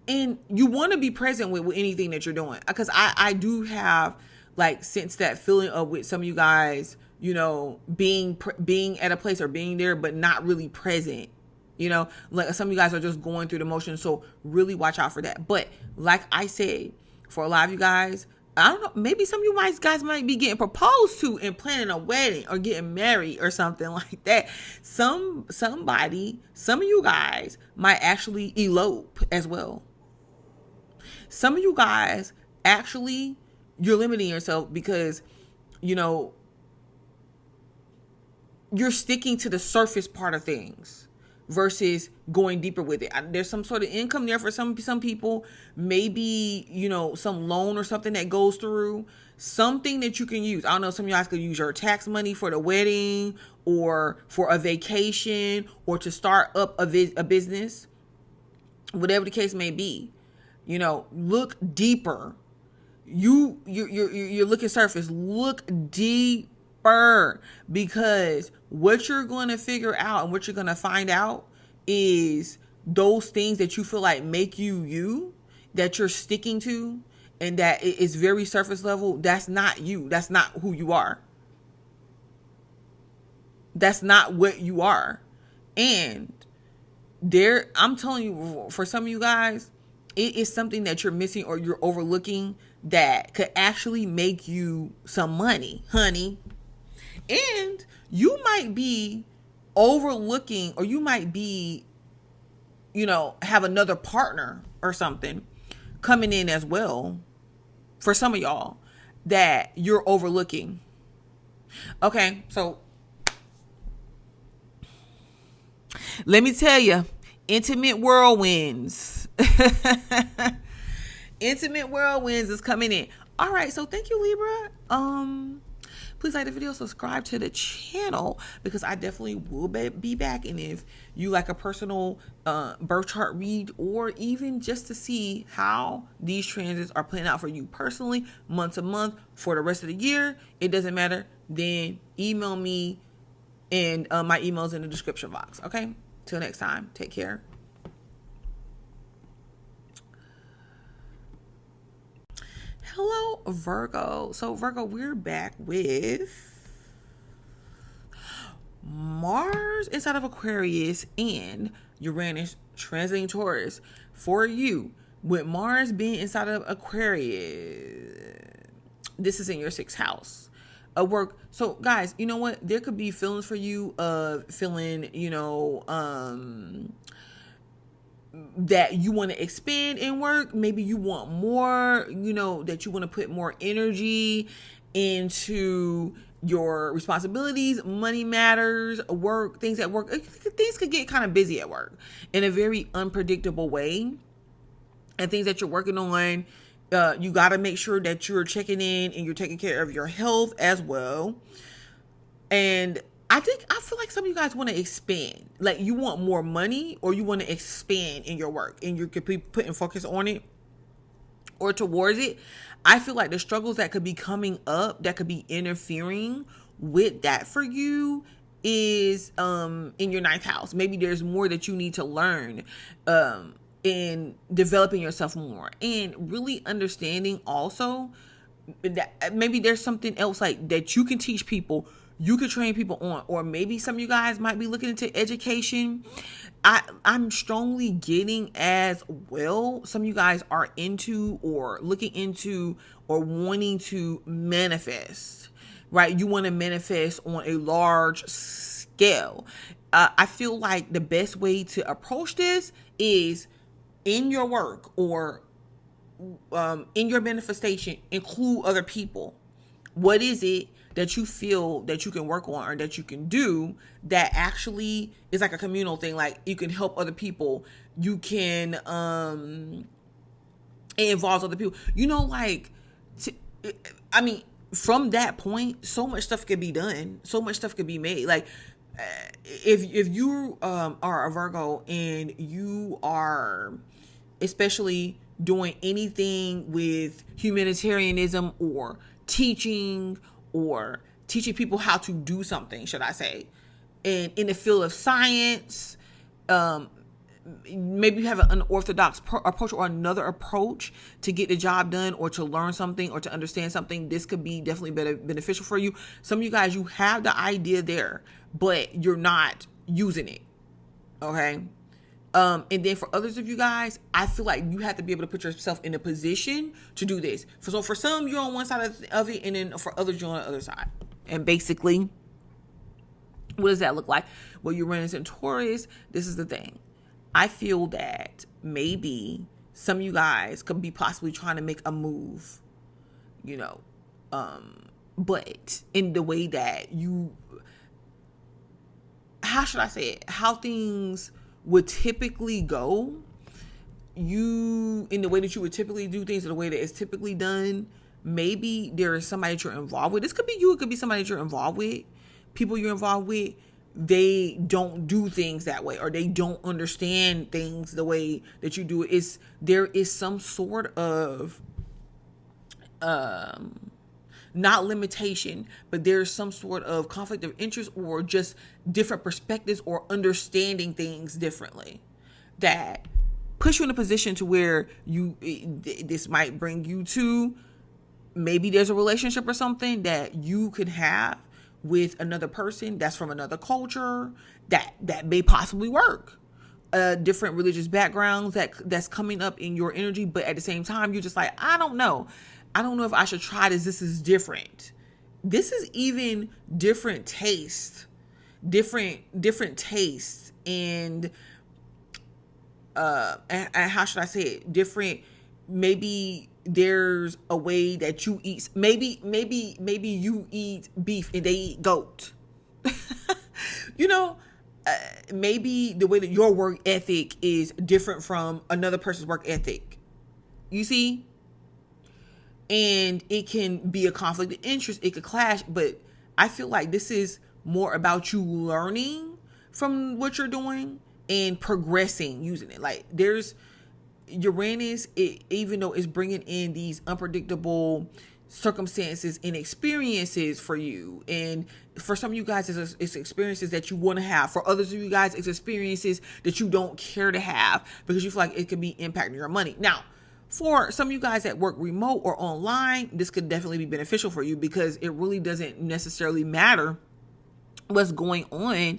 and you want to be present with anything that you're doing. Because I do have sense that feeling of with some of you guys, being at a place or being there, but not really present. Like some of you guys are just going through the motions. So really watch out for that. But like I said, for a lot of you guys, I don't know, maybe some of you guys might be getting proposed to and planning a wedding or getting married or something like that. Some of you guys might actually elope as well. Some of you guys actually, you're limiting yourself because, you're sticking to the surface part of things versus going deeper with it. There's some sort of income there for some people, maybe, some loan or something that goes through, something that you can use. I don't know, some of you guys could use your tax money for the wedding or for a vacation or to start up a business, whatever the case may be. Look deeper. You're looking surface. Look deeper, because what you're going to figure out and what you're going to find out is those things that you feel like make you, that you're sticking to, and that it's very surface level. That's not you. That's not who you are. That's not what you are. And I'm telling you, for some of you guys, it is something that you're missing or you're overlooking that could actually make you some money, honey. And you might be overlooking, or you might be have another partner or something coming in as well for some of y'all that you're overlooking. Okay, so let me tell you, intimate whirlwinds. Intimate whirlwinds is coming in. All right, so thank you, Libra. Please like the video, subscribe to the channel, because I definitely will be back. And if you like a personal birth chart read, or even just to see how these transits are playing out for you personally, month to month, for the rest of the year, it doesn't matter, then email me, and my email's in the description box. Okay, till next time, take care. Hello, Virgo. So Virgo, we're back with Mars inside of Aquarius and Uranus transiting Taurus for you. With Mars being inside of Aquarius, this is in your 6th house of work. So guys, you know what? There could be feelings for you of feeling, that you want to expand in work. Maybe you want more, that you want to put more energy into your responsibilities, money matters, work, things at work. Things could get kind of busy at work in a very unpredictable way. And things that you're working on, you got to make sure that you're checking in and you're taking care of your health as well. And I feel like some of you guys want to expand. Like, you want more money, or you want to expand in your work, and you could be putting focus on it or towards it. I feel like the struggles that could be coming up, that could be interfering with that for you, is in your 9th house. Maybe there's more that you need to learn in developing yourself more, and really understanding also that maybe there's something else like that you can teach people, you could train people on. Or maybe some of you guys might be looking into education. I'm strongly getting as well, some of you guys are into or looking into or wanting to manifest, right? You want to manifest on a large scale. I feel like the best way to approach this is in your work, or in your manifestation, include other people. What is it that you feel that you can work on, or that you can do, that actually is like a communal thing? Like, you can help other people. You can, it involves other people. From that point, so much stuff can be done. So much stuff can be made. Like, if you are a Virgo and you are especially doing anything with humanitarianism, or teaching people how to do something, should I say, and in the field of science, maybe you have an unorthodox approach, or another approach to get the job done, or to learn something, or to understand something, this could be definitely beneficial for you. Some of you guys, you have the idea there, but you're not using it. Okay. And then for others of you guys, I feel like you have to be able to put yourself in a position to do this. So for some, you're on one side of it, and then for others, you're on the other side. And basically, what does that look like? Well, Uranus and Taurus, this is the thing. I feel that maybe some of you guys could be possibly trying to make a move, but in the way that you, how should I say it? How things would typically go, in the way that you would typically do things, in the way that it's typically done. Maybe there is somebody that you're involved with. This could be you. It could be somebody that you're involved with. People you're involved with, they don't do things that way, or they don't understand things the way that you do it. There is some sort of not limitation, but there's some sort of conflict of interest, or just different perspectives, or understanding things differently, that push you in a position to where this might bring you to, maybe there's a relationship or something that you could have with another person that's from another culture, that may possibly work. Different religious backgrounds that's coming up in your energy, but at the same time, you're just like, I don't know if I should try this. This is different. This is even different tastes, and and how should I say it? Different. Maybe there's a way that you eat. Maybe you eat beef and they eat goat. You know, maybe the way that your work ethic is different from another person's work ethic. You see? And it can be a conflict of interest. It could clash, but I feel like this is more about you learning from what you're doing and progressing using it. Like, there's Uranus, even though it's bringing in these unpredictable circumstances and experiences for you, and for some of you guys it's experiences that you want to have. For others of you guys, it's experiences that you don't care to have because you feel like it could be impacting your money. Now, for some of you guys that work remote or online, this could definitely be beneficial for you because it really doesn't necessarily matter what's going on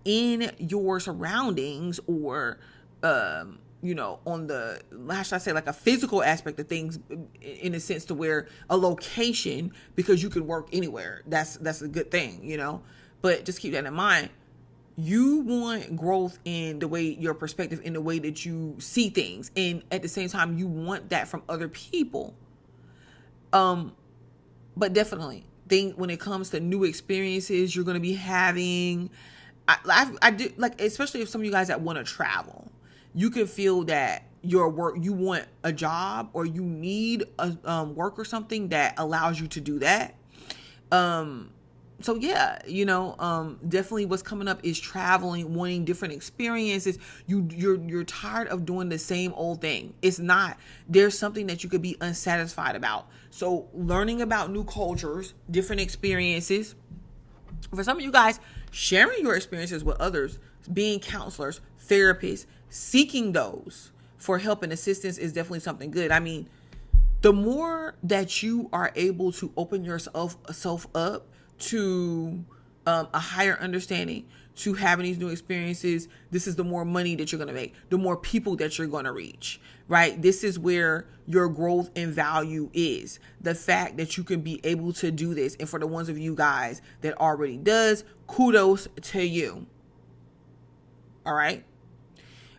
in your surroundings or on the, how should I say, like a physical aspect of things, in a sense to where a location, because you can work anywhere. That's a good thing, but just keep that in mind. You want growth in the way, your perspective, in the way that you see things. And at the same time, you want that from other people. But definitely think when it comes to new experiences you're going to be having, I do, like, especially if some of you guys that want to travel, you can feel that your work, you want a job or you need a work or something that allows you to do that. So yeah, definitely what's coming up is traveling, wanting different experiences. You're tired of doing the same old thing. It's not, there's something that you could be unsatisfied about. So learning about new cultures, different experiences. For some of you guys, sharing your experiences with others, being counselors, therapists, seeking those for help and assistance is definitely something good. I mean, the more that you are able to open yourself up to a higher understanding, to having these new experiences, this is the more money that you're going to make, the more people that you're going to reach, right? This is where your growth and value is. The fact that you can be able to do this. And for the ones of you guys that already does, kudos to you. All right?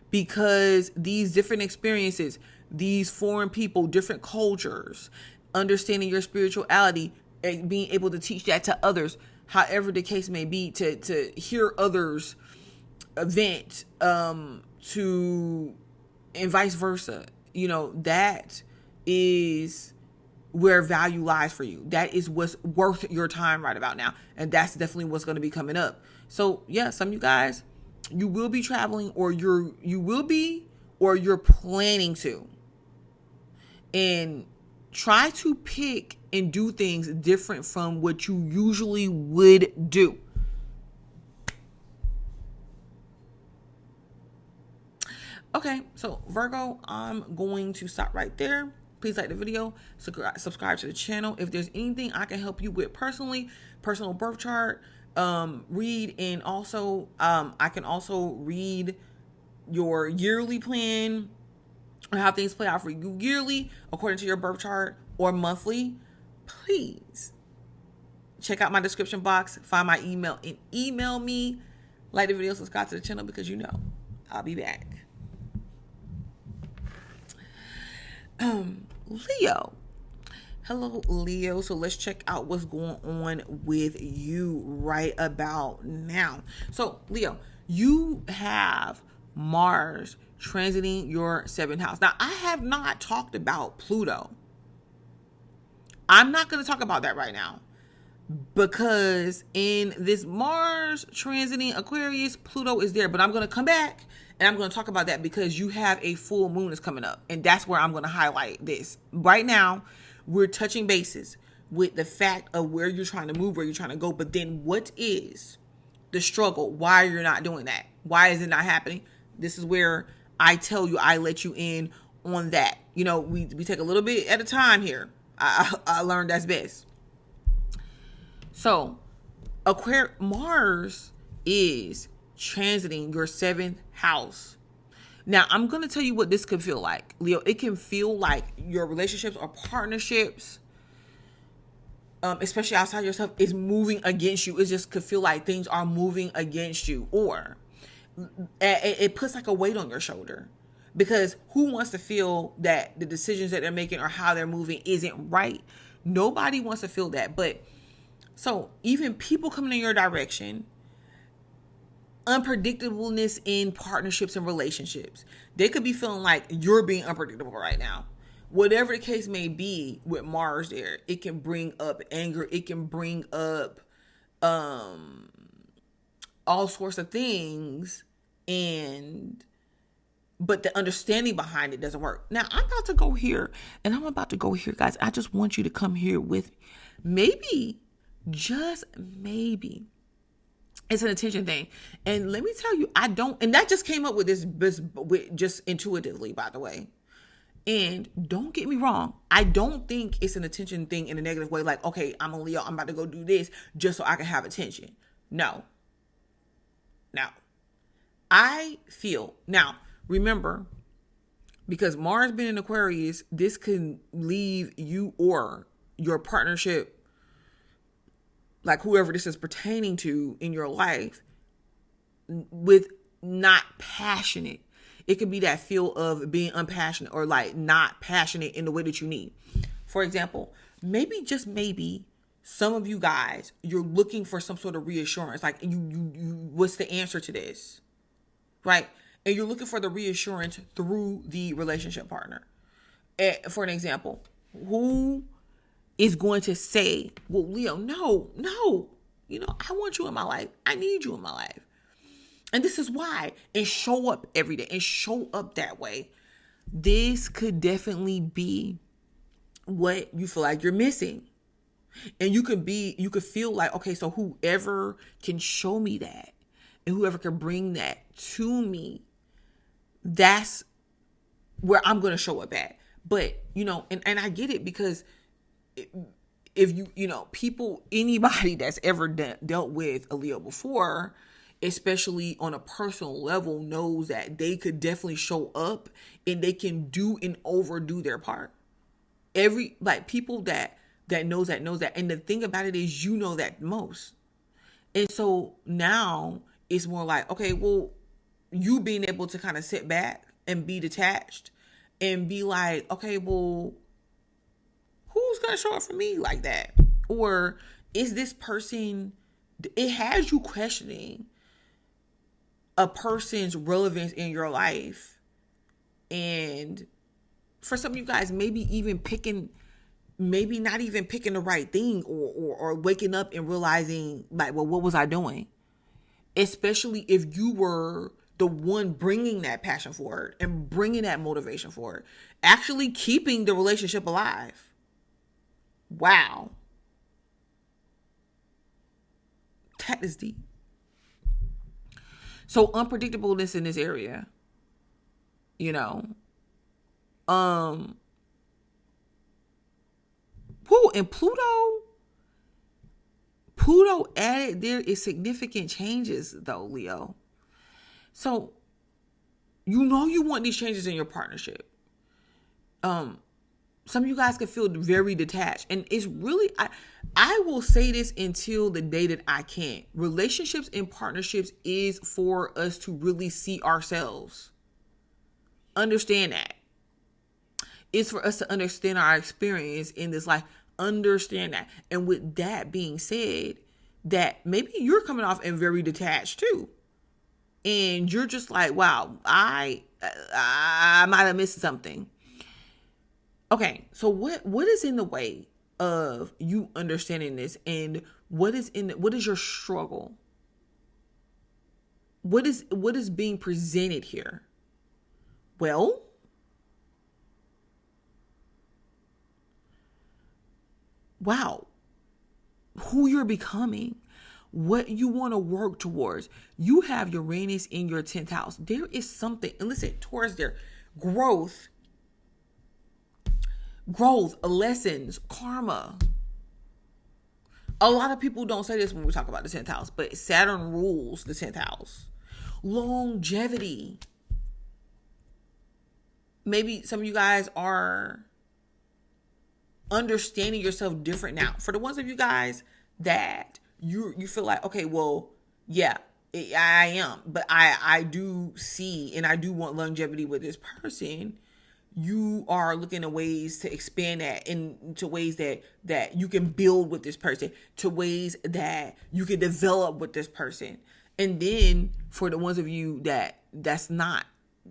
Because these different experiences, these foreign people, different cultures, understanding your spirituality, and being able to teach that to others, however the case may be, to hear others vent, to, and vice versa, that is where value lies for you. That is what's worth your time right about now. And that's definitely what's going to be coming up. So yeah, some of you guys, you will be traveling, or you're planning to. And try to pick and do things different from what you usually would do. Okay, so Virgo, I'm going to stop right there. Please like the video, subscribe to the channel. If there's anything I can help you with personally, personal birth chart, read, and also I can also read your yearly plan, or how things play out for you yearly according to your birth chart, or monthly. Please check out my description box, find my email, and email me. Like the video, subscribe to the channel, because I'll be back. Leo. Hello, Leo. So let's check out what's going on with you right about now. So Leo, you have Mars transiting your 7th house. Now, I have not talked about Pluto. I'm not going to talk about that right now, because in this Mars transiting Aquarius, Pluto is there. But I'm going to come back and I'm going to talk about that, because you have a full moon that's coming up. And that's where I'm going to highlight this. Right now, we're touching bases with the fact of where you're trying to move, where you're trying to go. But then what is the struggle? Why you're not doing that? Why is it not happening? This is where I tell you, I let you in on that. We take a little bit at a time here. I learned that's best. So Mars is transiting your 7th house. Now, I'm going to tell you what this could feel like, Leo. It can feel like your relationships or partnerships, especially outside yourself, is moving against you. It just could feel like things are moving against you, or it puts like a weight on your shoulder. Because who wants to feel that the decisions that they're making or how they're moving isn't right? Nobody wants to feel that. But so even people coming in your direction, unpredictableness in partnerships and relationships, they could be feeling like you're being unpredictable right now. Whatever the case may be with Mars there, it can bring up anger. It can bring up all sorts of things, but the understanding behind it doesn't work. Now I'm about to go here, guys. I just want you to come here with me. Maybe, just maybe, it's an attention thing. And let me tell you, and that just came up with this just intuitively, by the way. And don't get me wrong, I don't think it's an attention thing in a negative way. Like, okay, I'm a Leo, I'm about to go do this just so I can have attention. No. I feel, now, remember, because Mars being in Aquarius, this can leave you or your partnership, like whoever this is pertaining to in your life, with not passionate. It could be that feel of being unpassionate or like not passionate in the way that you need. For example, maybe, just maybe, some of you guys, you're looking for some sort of reassurance. Like, you what's the answer to this? Right? And you're looking for the reassurance through the relationship partner. For an example, who is going to say, well, Leo, no, I want you in my life. I need you in my life. And this is why. And show up every day and show up that way. This could definitely be what you feel like you're missing. And you could feel like, okay, so whoever can show me that and whoever can bring that to me, that's where I'm going to show up at. But, and I get it, because if people, anybody that's ever dealt with a Leo before, especially on a personal level, knows that they could definitely show up and they can do and overdo their part. People that knows that. And the thing about it is, that most. And so now it's more like, okay, well, you being able to kind of sit back and be detached and be like, okay, well, who's going to show up for me like that? Or is this person, it has you questioning a person's relevance in your life. And for some of you guys, maybe not even picking the right thing, or waking up and realizing, like, well, what was I doing? Especially if you were the one bringing that passion forward and bringing that motivation forward, actually keeping the relationship alive. Wow. That is deep. So unpredictableness in this area, and Pluto added, there is significant changes though, Leo. So, you want these changes in your partnership. Some of you guys can feel very detached, and it's really, I will say this until the day that I can't. Relationships and partnerships is for us to really see ourselves. Understand that. It's for us to understand our experience in this life. Understand that. And with that being said, that maybe you're coming off and very detached too. And you're just like, wow, I might have missed something. Okay, so what is in the way of you understanding this, and what is your struggle? What is being presented here? Well, wow, who you're becoming, what you want to work towards. You have Uranus in your 10th house. There is something, and listen, Taurus there, growth, lessons, karma. A lot of people don't say this when we talk about the 10th house, but Saturn rules the 10th house. Longevity. Maybe some of you guys are understanding yourself different now. For the ones of you guys that you feel like, okay, well, yeah, I am, but I do see, and I do want longevity with this person. You are looking at ways to expand that into ways that you can build with this person, to ways that you can develop with this person. And then for the ones of you that's not,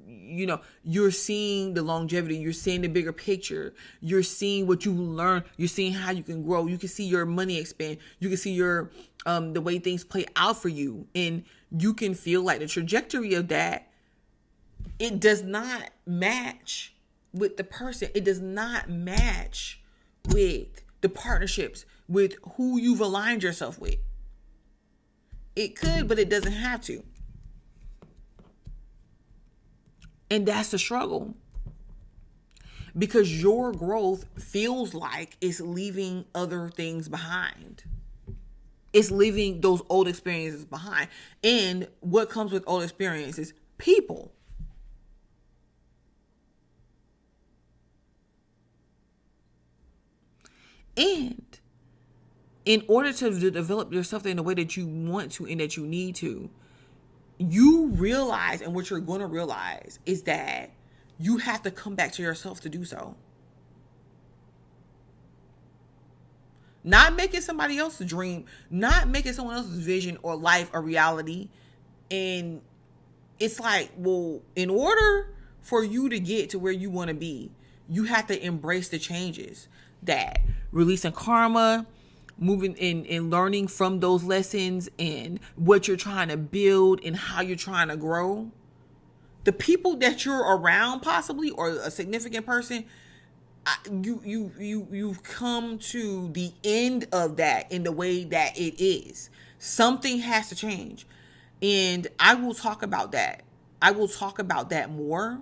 you're seeing the longevity, you're seeing the bigger picture, you're seeing what you learn, you're seeing how you can grow, you can see your money expand, you can see your the way things play out for you, and you can feel like the trajectory of that, it does not match with the person. It does not match with the partnerships, with who you've aligned yourself with. It could, but it doesn't have to. And that's the struggle. Because your growth feels like it's leaving other things behind. It's leaving those old experiences behind. And what comes with old experiences? People. And in order to develop yourself in the way that you want to and that you need to, you realize, and what you're going to realize is that you have to come back to yourself to do so. Not making somebody else's dream, not making someone else's vision or life a reality. And it's like, well, in order for you to get to where you want to be, you have to embrace the changes. That releasing karma, moving and learning from those lessons and what you're trying to build and how you're trying to grow. The people that you're around, possibly, or a significant person, you've come to the end of that in the way that it is. Something has to change, and I will talk about that. I will talk about that more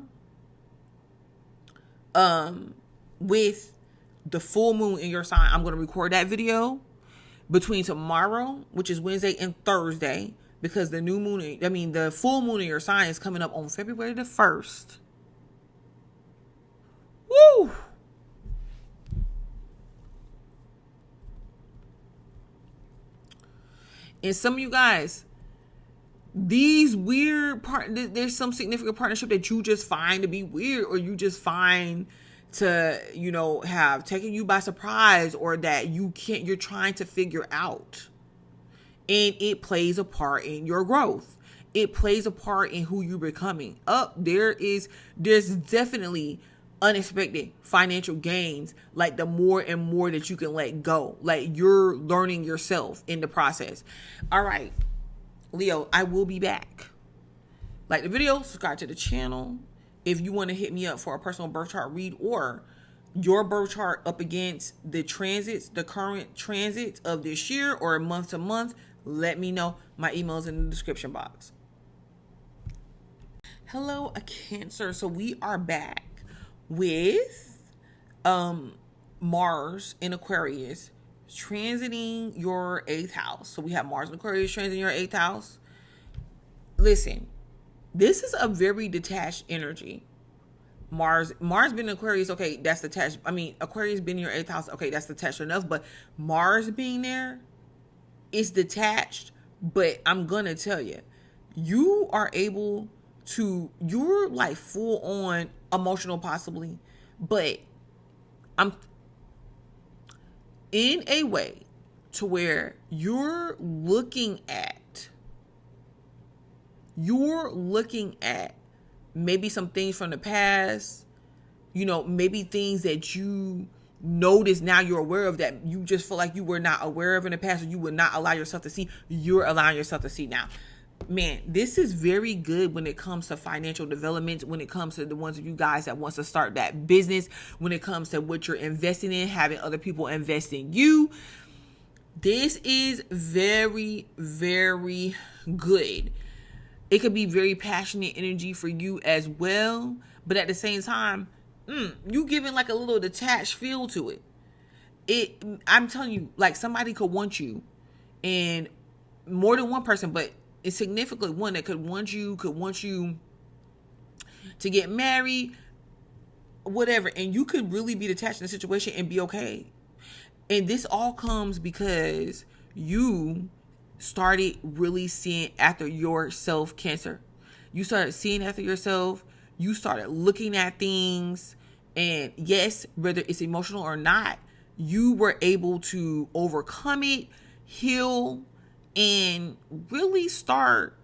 with the full moon in your sign. I'm going to record that video between tomorrow, which is Wednesday, and Thursday, because the full moon in your sign is coming up on February the 1st. Woo! And some of you guys, these weird there's some significant partnership that you just find to be weird, or you just find to, have taken you by surprise, or that you're trying to figure out. And it plays a part in your growth. It plays a part in who you're becoming. There's definitely unexpected financial gains, like the more and more that you can let go, like you're learning yourself in the process. All right, Leo, I will be back. Like the video, subscribe to the channel. If you want to hit me up for a personal birth chart read, or your birth chart up against the transits, the current transits of this year, or month to month, let me know. My email is in the description box. Hello, Cancer. So we are back with Mars in Aquarius transiting your 8th house. So we have Mars in Aquarius transiting your 8th house. Listen, this is a very detached energy. Mars been in Aquarius, okay, that's detached. Aquarius been in your 8th house, okay, that's detached enough. But Mars being there is detached. But I'm gonna tell you, you are able to, you're like full on emotional possibly, but I'm in a way to where you're looking at maybe some things from the past, maybe things that you notice now you're aware of that you just feel like you were not aware of in the past, or you would not allow yourself to see. You're allowing yourself to see now. Man, this is very good when it comes to financial development, when it comes to the ones of you guys that wants to start that business, when it comes to what you're investing in, having other people invest in you. This is very, very good. It could be very passionate energy for you as well, but at the same time, you giving like a little detached feel to it. I'm telling you, like somebody could want you, and more than one person, but it's significantly one that could want you to get married, whatever, and you could really be detached in the situation and be okay. And this all comes because you started really seeing after yourself, Cancer. You started seeing after yourself. You started looking at things. And yes, whether it's emotional or not, you were able to overcome it, heal, and really start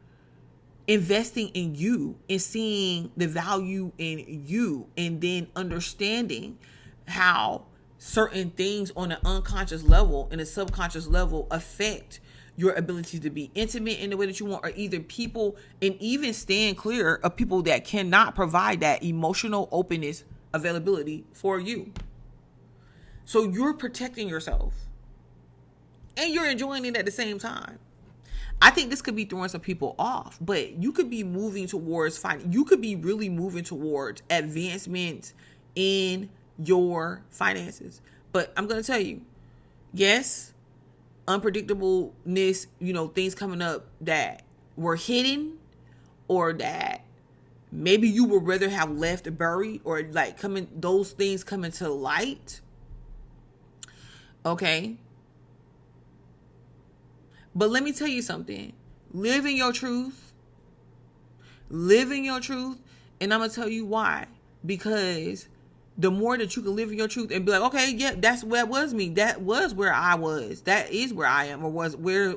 investing in you and seeing the value in you, and then understanding how certain things on an unconscious level and a subconscious level affect your ability to be intimate in the way that you want, or either people, and even stand clear of people that cannot provide that emotional openness, availability for you. So you're protecting yourself and you're enjoying it at the same time. I think this could be throwing some people off, but you could be moving towards you could be really moving towards advancement in your finances. But I'm going to tell you, yes, unpredictableness, things coming up that were hidden, or that maybe you would rather have left buried, or like those things coming to light. Okay. But let me tell you something. Live in your truth. Live in your truth. And I'm going to tell you why. Because the more that you can live in your truth and be like, okay, yeah, that was me. That was where I was. That is where I am, or was where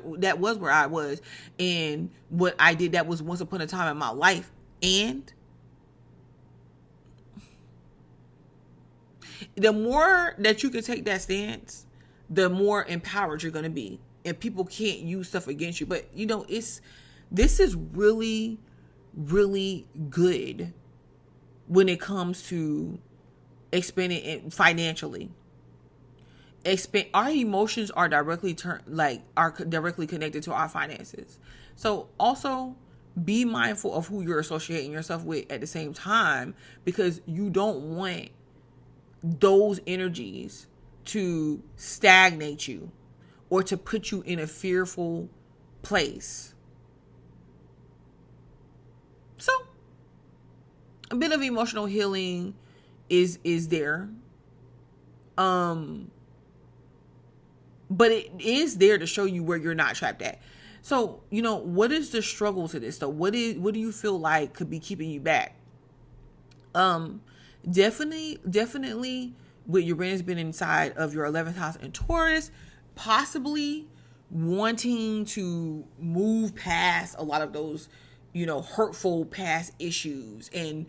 I was. And what I did, that was once upon a time in my life. And the more that you can take that stance, the more empowered you're going to be. And people can't use stuff against you. But, this is really, really good when it comes to expanding it financially. Our emotions are directly directly connected to our finances. So also be mindful of who you're associating yourself with at the same time, because you don't want those energies to stagnate you or to put you in a fearful place. So a bit of emotional healing is there. But it is there to show you where you're not trapped at. So, what is the struggle to this though? What do you feel like could be keeping you back? Definitely with Uranus being inside of your 11th house in Taurus, possibly wanting to move past a lot of those, hurtful past issues and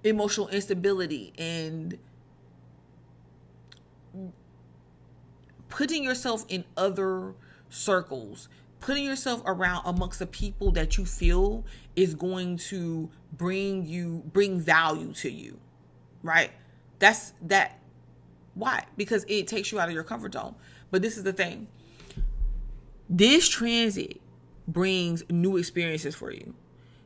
emotional instability, and putting yourself in other circles, putting yourself around amongst the people that you feel is going to bring value to you, right? Why? Because it takes you out of your comfort zone. But this is the thing. This transit brings new experiences for you.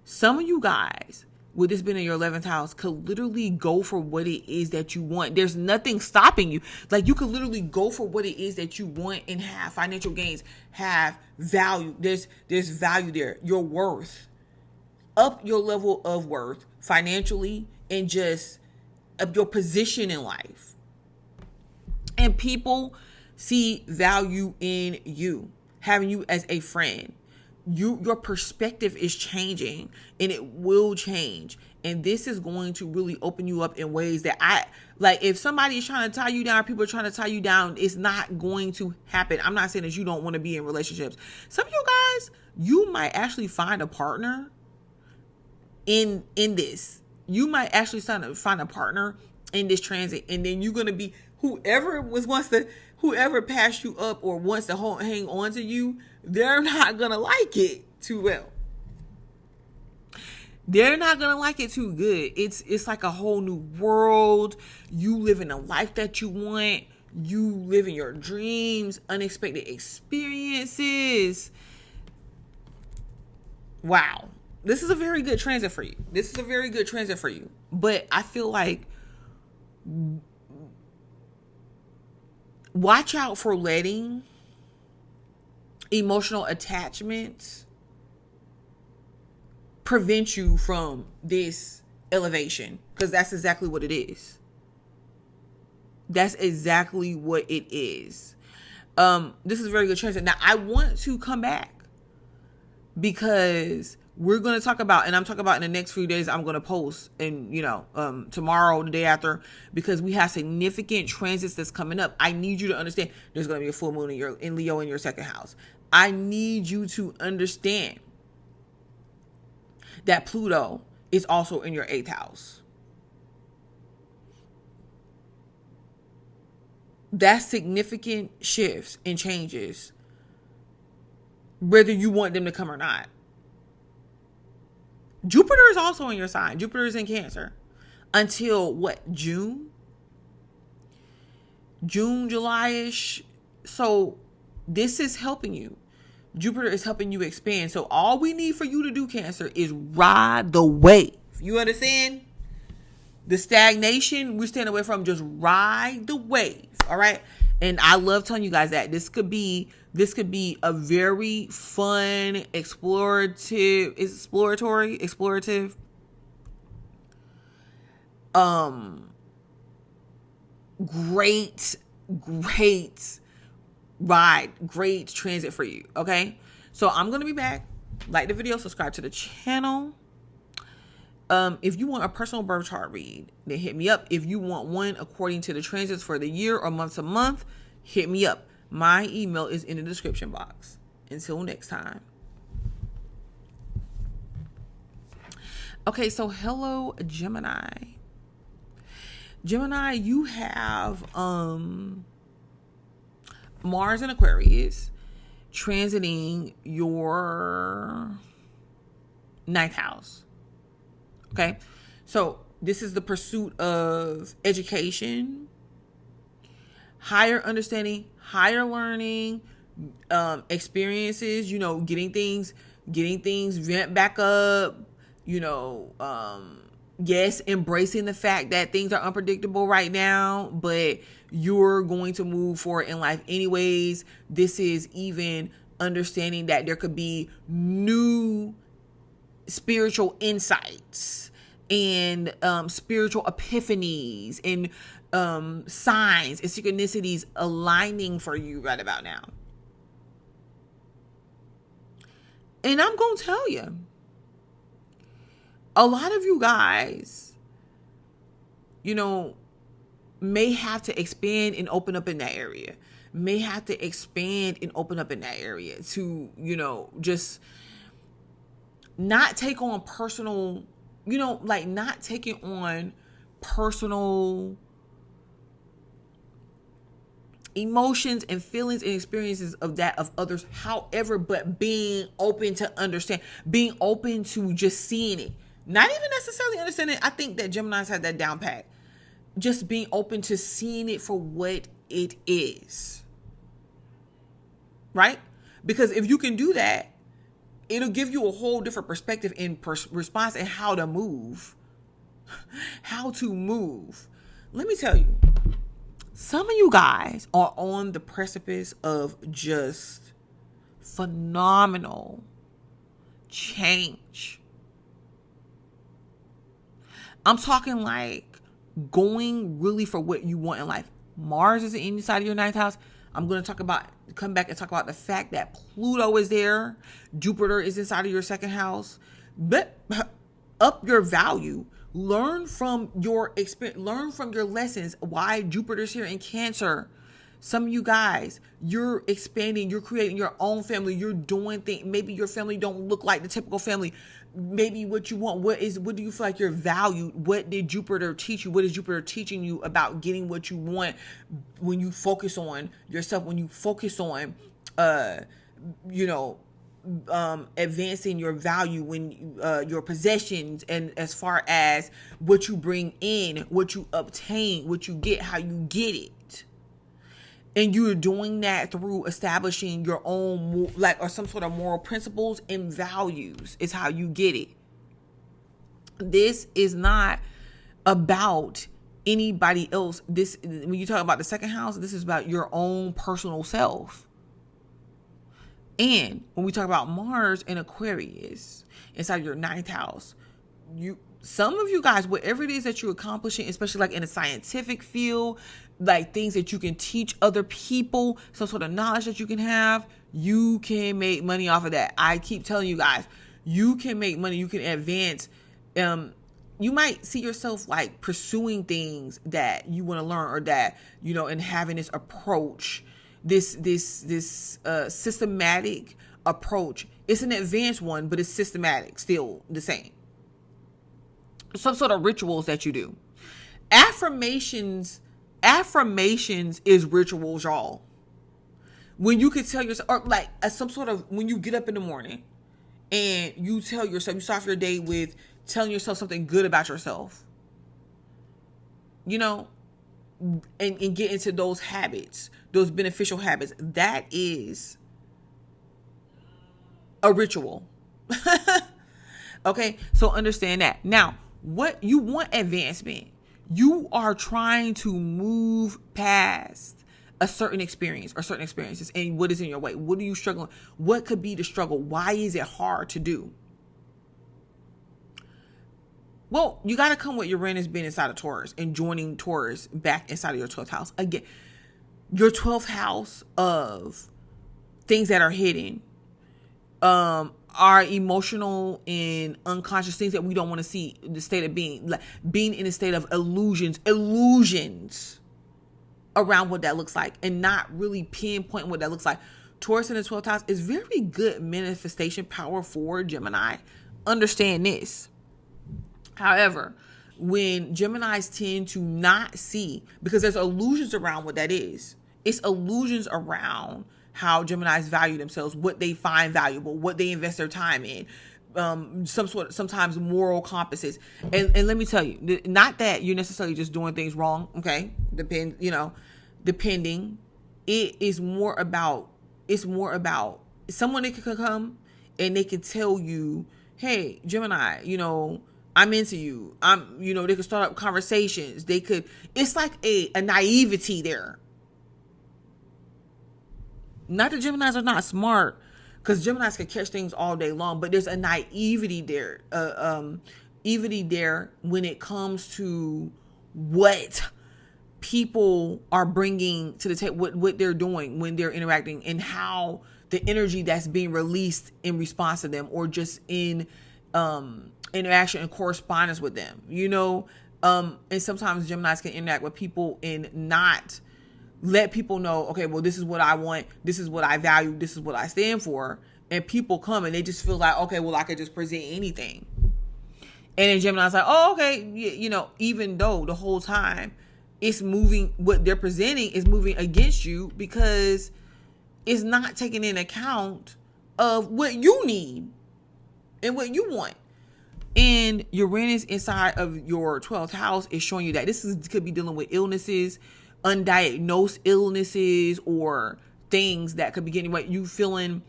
Some of you guys, with this being in your 11th house, could literally go for what it is that you want. There's nothing stopping you. Like, you could literally go for what it is that you want and have financial gains, have value. There's value there. Your worth. Up your level of worth financially, and just of your position in life. And people see value in you, having you as a friend. Your perspective is changing, and it will change. And this is going to really open you up in ways that if somebody is trying to tie you down, or people are trying to tie you down, it's not going to happen. I'm not saying that you don't want to be in relationships. Some of you guys, you might actually find a partner in this. You might actually find a partner in this transit, and then you're going to be whoever passed you up or wants to hang on to you, they're not going to like it too well. They're not going to like it too good. It's like a whole new world. You live in a life that you want. You live in your dreams, unexpected experiences. Wow. This is a very good transit for you. But I feel like watch out for letting emotional attachments prevent you from this elevation, because that's exactly what it is. That's exactly what it is. This is a very good transit. Now, I want to come back because we're going to talk about, and I'm talking about in the next few days, I'm going to post, and tomorrow, the day after, because we have significant transits that's coming up. I need you to understand there's going to be a full moon in Leo in your second house. I need you to understand that Pluto is also in your 8th house. That's significant shifts and changes, whether you want them to come or not. Jupiter is also in your sign. Jupiter is in Cancer until what? June, July-ish. So this is helping you. Jupiter is helping you expand. So all we need for you to do, Cancer, is ride the wave. You understand? The stagnation we stand away from. Just ride the wave. All right. And I love telling you guys that this could be a very fun, explorative, great ride, great transit for you. Okay. So I'm going to be back. Like the video, subscribe to the channel. If you want a personal birth chart read, then hit me up. If you want one according to the transits for the year or month to month, hit me up. My email is in the description box. Until next time. Okay, so hello, Gemini. Gemini, you have Mars in Aquarius transiting your 9th house. Okay, so this is the pursuit of education, higher understanding, higher learning, experiences, getting things ramped back up, yes, embracing the fact that things are unpredictable right now, but you're going to move forward in life anyways. This is even understanding that there could be new spiritual insights and spiritual epiphanies and signs and synchronicities aligning for you right about now. And I'm going to tell you, a lot of you guys, may have to expand and open up in that area, to, just not take on personal, not taking on personal emotions and feelings and experiences of others. However, but being open to understand, being open to just seeing it, not even necessarily understanding it. I think that Geminis have that down pat. Just being open to seeing it for what it is. Right? Because if you can do that, it'll give you a whole different perspective in response and how to move. Let me tell you, some of you guys are on the precipice of just phenomenal change. I'm talking like going really for what you want in life. Mars is inside of your 9th house. I'm going to come back and talk about the fact that Pluto is there. Jupiter is inside of your 2nd house. But up your value. Learn from your experience. Learn from your lessons. Why Jupiter's here in Cancer. Some of you guys, you're expanding. You're creating your own family. You're doing things. Maybe your family don't look like the typical family. Maybe what you want. What do you feel like you're valued? What did Jupiter teach you? What is Jupiter teaching you about getting what you want when you focus on yourself? When you focus on, advancing your value, when your possessions, and as far as what you bring in, what you obtain, what you get, how you get it. And you're doing that through establishing your own, or some sort of moral principles and values is how you get it. This is not about anybody else. When you talk about the 2nd house, this is about your own personal self. And when we talk about Mars and Aquarius inside your 9th house, some of you guys, whatever it is that you're accomplishing, especially like in a scientific field, like things that you can teach other people, some sort of knowledge that you can have, you can make money off of that. I keep telling you guys, you can make money, you can advance. You might see yourself like pursuing things that you want to learn, or that, you know, and having this approach, this systematic approach. It's an advanced one, but it's systematic, still the same. Some sort of rituals that you do. Affirmations is rituals, y'all. When you could tell yourself, or like some sort of, when you get up in the morning and you tell yourself, you start your day with telling yourself something good about yourself, you know, and get into those habits, those beneficial habits. That is a ritual. Okay, so understand that. Now, what you want advancement, you are trying to move past a certain experience or certain experiences, and what is in your way. What are you struggling? What could be the struggle? Why is it hard to do? Well, you got to come with Uranus being inside of Taurus and joining Taurus back inside of your 12th house. Again, your 12th house of things that are hidden, are emotional and unconscious things that we don't want to see. The state of being, like being in a state of illusions around what that looks like, and not really pinpointing what that looks like. Taurus in the 12th house is very good manifestation power for Gemini. Understand this. However, when Geminis tend to not see, because there's illusions around what that is. It's illusions around how Geminis value themselves, what they find valuable, what they invest their time in, sometimes moral compasses. And let me tell you, not that you're necessarily just doing things wrong. Okay. Depending, it is more about someone that could come and they can tell you, hey, Gemini, you know, I'm into you. They could start up conversations. It's like a naivety there. Not that Geminis are not smart, because Geminis can catch things all day long, but there's a naivety there. Naivety there when it comes to what people are bringing to the table, what they're doing when they're interacting, and how the energy that's being released in response to them, or just in interaction and correspondence with them, you know. And sometimes Geminis can interact with people and not let people know, okay, well, this is what I want, this is what I value, this is what I stand for. And people come and they just feel like, okay, well, I could just present anything. And then Gemini's like, oh, okay, you know, even though the whole time it's moving, what they're presenting is moving against you, because it's not taking into account of what you need and what you want. And Uranus inside of your 12th house is showing you that could be dealing with illnesses, undiagnosed illnesses, or things that could be getting right. You feeling,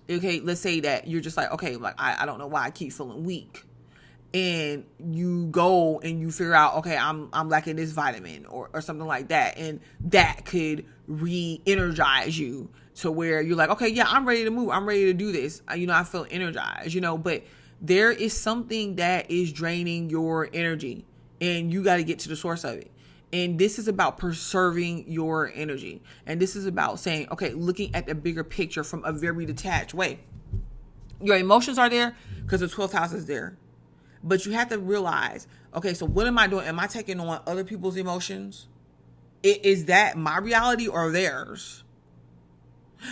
okay, let's say that you're just like, okay, like I don't know why I keep feeling weak. And you go and you figure out, okay, I'm lacking this vitamin or something like that. And that could re-energize you to where you're like, okay, yeah, I'm ready to move. I'm ready to do this. You know, I feel energized, you know, but there is something that is draining your energy, and you got to get to the source of it. And this is about preserving your energy. And this is about saying, okay, looking at the bigger picture from a very detached way. Your emotions are there because the 12th house is there. But you have to realize, okay, so what am I doing? Am I taking on other people's emotions? Is that my reality or theirs?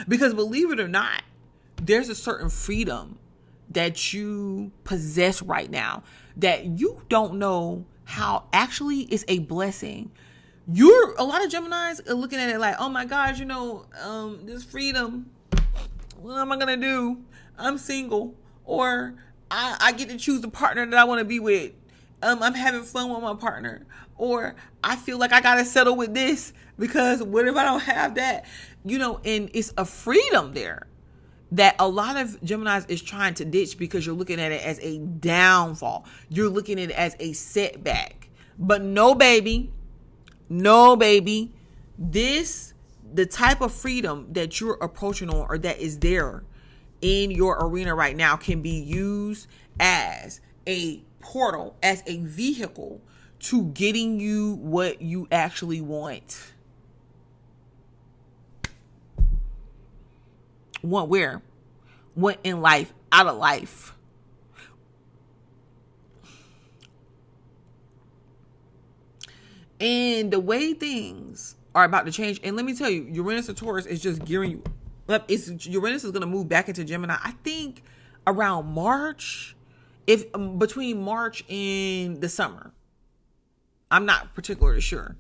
Because believe it or not, there's a certain freedom that you possess right now that you don't know how actually is a blessing. A lot of Geminis are looking at it like, oh my gosh, you know, this freedom, what am I gonna do? I'm single, or I get to choose the partner that I want to be with. I'm having fun with my partner, or I feel like I gotta settle with this because what if I don't have that? You know, and it's a freedom there that a lot of Geminis is trying to ditch, because you're looking at it as a downfall. You're looking at it as a setback. But no, baby. The type of freedom that you're approaching on, or that is there in your arena right now, can be used as a portal, as a vehicle to getting you what you actually want. Want where? Want in life, out of life. And the way things are about to change, and let me tell you, Uranus and Taurus is just gearing you up. Uranus is going to move back into Gemini, I think, around March, if between March and the summer. I'm not particularly sure.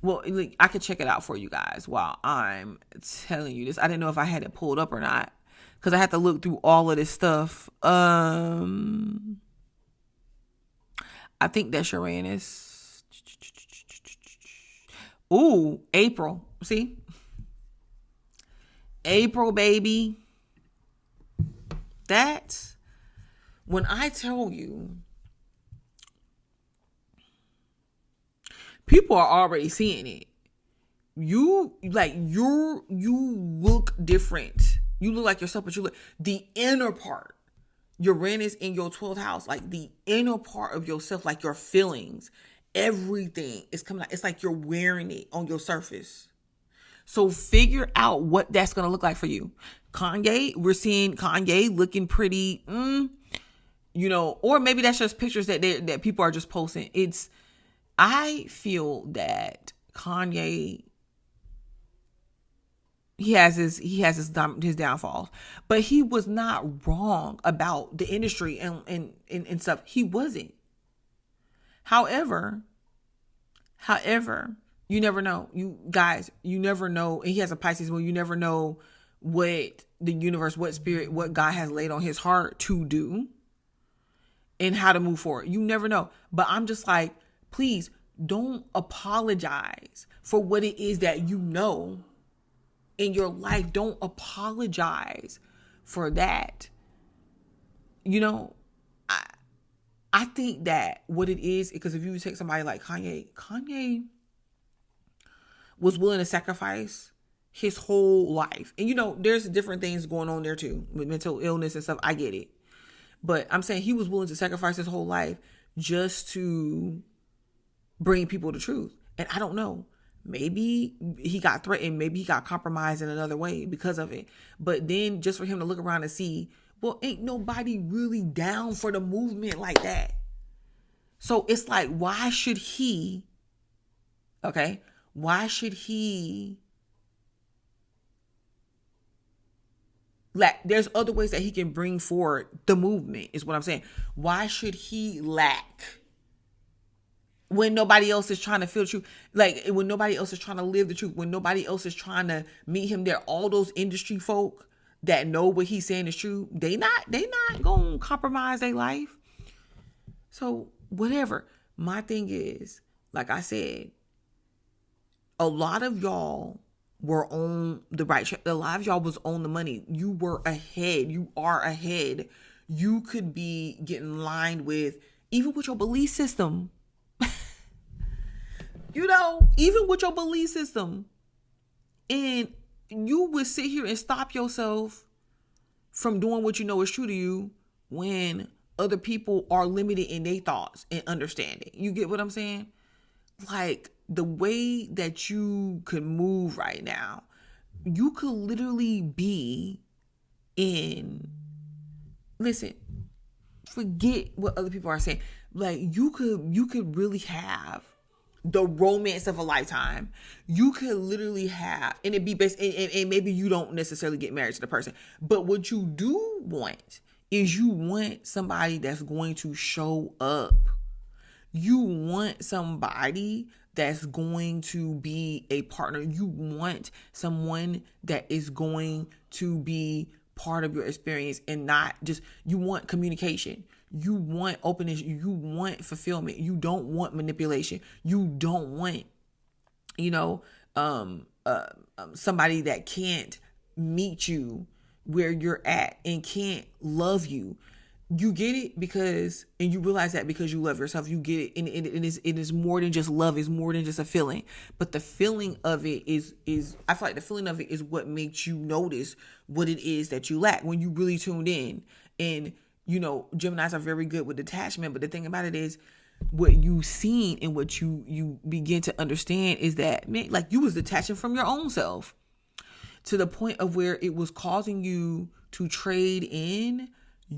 Well, I could check it out for you guys while I'm telling you this. I didn't know if I had it pulled up or not, because I had to look through all of this stuff. I think that's Uranus. Ooh, April. See? April, baby. That's when I tell you, people are already seeing it. You look different. You look like yourself, but you look the inner part. Uranus in your 12th house, like the inner part of yourself, like your feelings, everything is coming out. It's like you're wearing it on your surface. So figure out what that's going to look like for you. Kanye, we're seeing Kanye looking pretty, or maybe that's just pictures that people are just posting. I feel that Kanye, he has his downfalls, but he was not wrong about the industry and stuff. He wasn't. However, you never know. You never know. And he has a Pisces moon. You never know what the universe, what spirit, what God has laid on his heart to do and how to move forward. You never know. But I'm just like, please don't apologize for what it is that you know in your life. Don't apologize for that. I think that what it is, because if you take somebody like Kanye was willing to sacrifice his whole life. And there's different things going on there too, with mental illness and stuff. I get it. But I'm saying he was willing to sacrifice his whole life just to bring people the truth. And I don't know. Maybe he got threatened. Maybe he got compromised in another way because of it. But then just for him to look around and see, well, ain't nobody really down for the movement like that. So it's like, why should he there's other ways that he can bring forward the movement, is what I'm saying. Why should he lack when nobody else is trying to feel the truth? Like, when nobody else is trying to live the truth, when nobody else is trying to meet him there, all those industry folk that know what he's saying is true, they not gonna compromise their life. So whatever. My thing is, like I said, a lot of y'all were on the right track. A lot of y'all was on the money. You were ahead. You are ahead. You could be getting lined with, even with your belief system. Even with your belief system. And you would sit here and stop yourself from doing what you know is true to you when other people are limited in their thoughts and understanding. You get what I'm saying? Like, the way that you could move right now, you could literally be listen, forget what other people are saying. Like, you could really have the romance of a lifetime. You could literally have, and it be based, and maybe you don't necessarily get married to the person, but what you do want is you want somebody that's going to show up. You want somebody that's going to be a partner. You want someone that is going to be part of your experience, and not just, you want communication. You want openness. You want fulfillment. You don't want manipulation. You don't want, somebody that can't meet you where you're at and can't love you. You get it and you realize that because you love yourself. You get it, and it is more than just love. It's more than just a feeling. But the feeling of it is I feel like the feeling of it is what makes you notice what it is that you lack when you really tuned in. And Geminis are very good with detachment. But the thing about it is, what you've seen and what you begin to understand is that, man, like, you was detaching from your own self. to the point of where it was causing you to trade in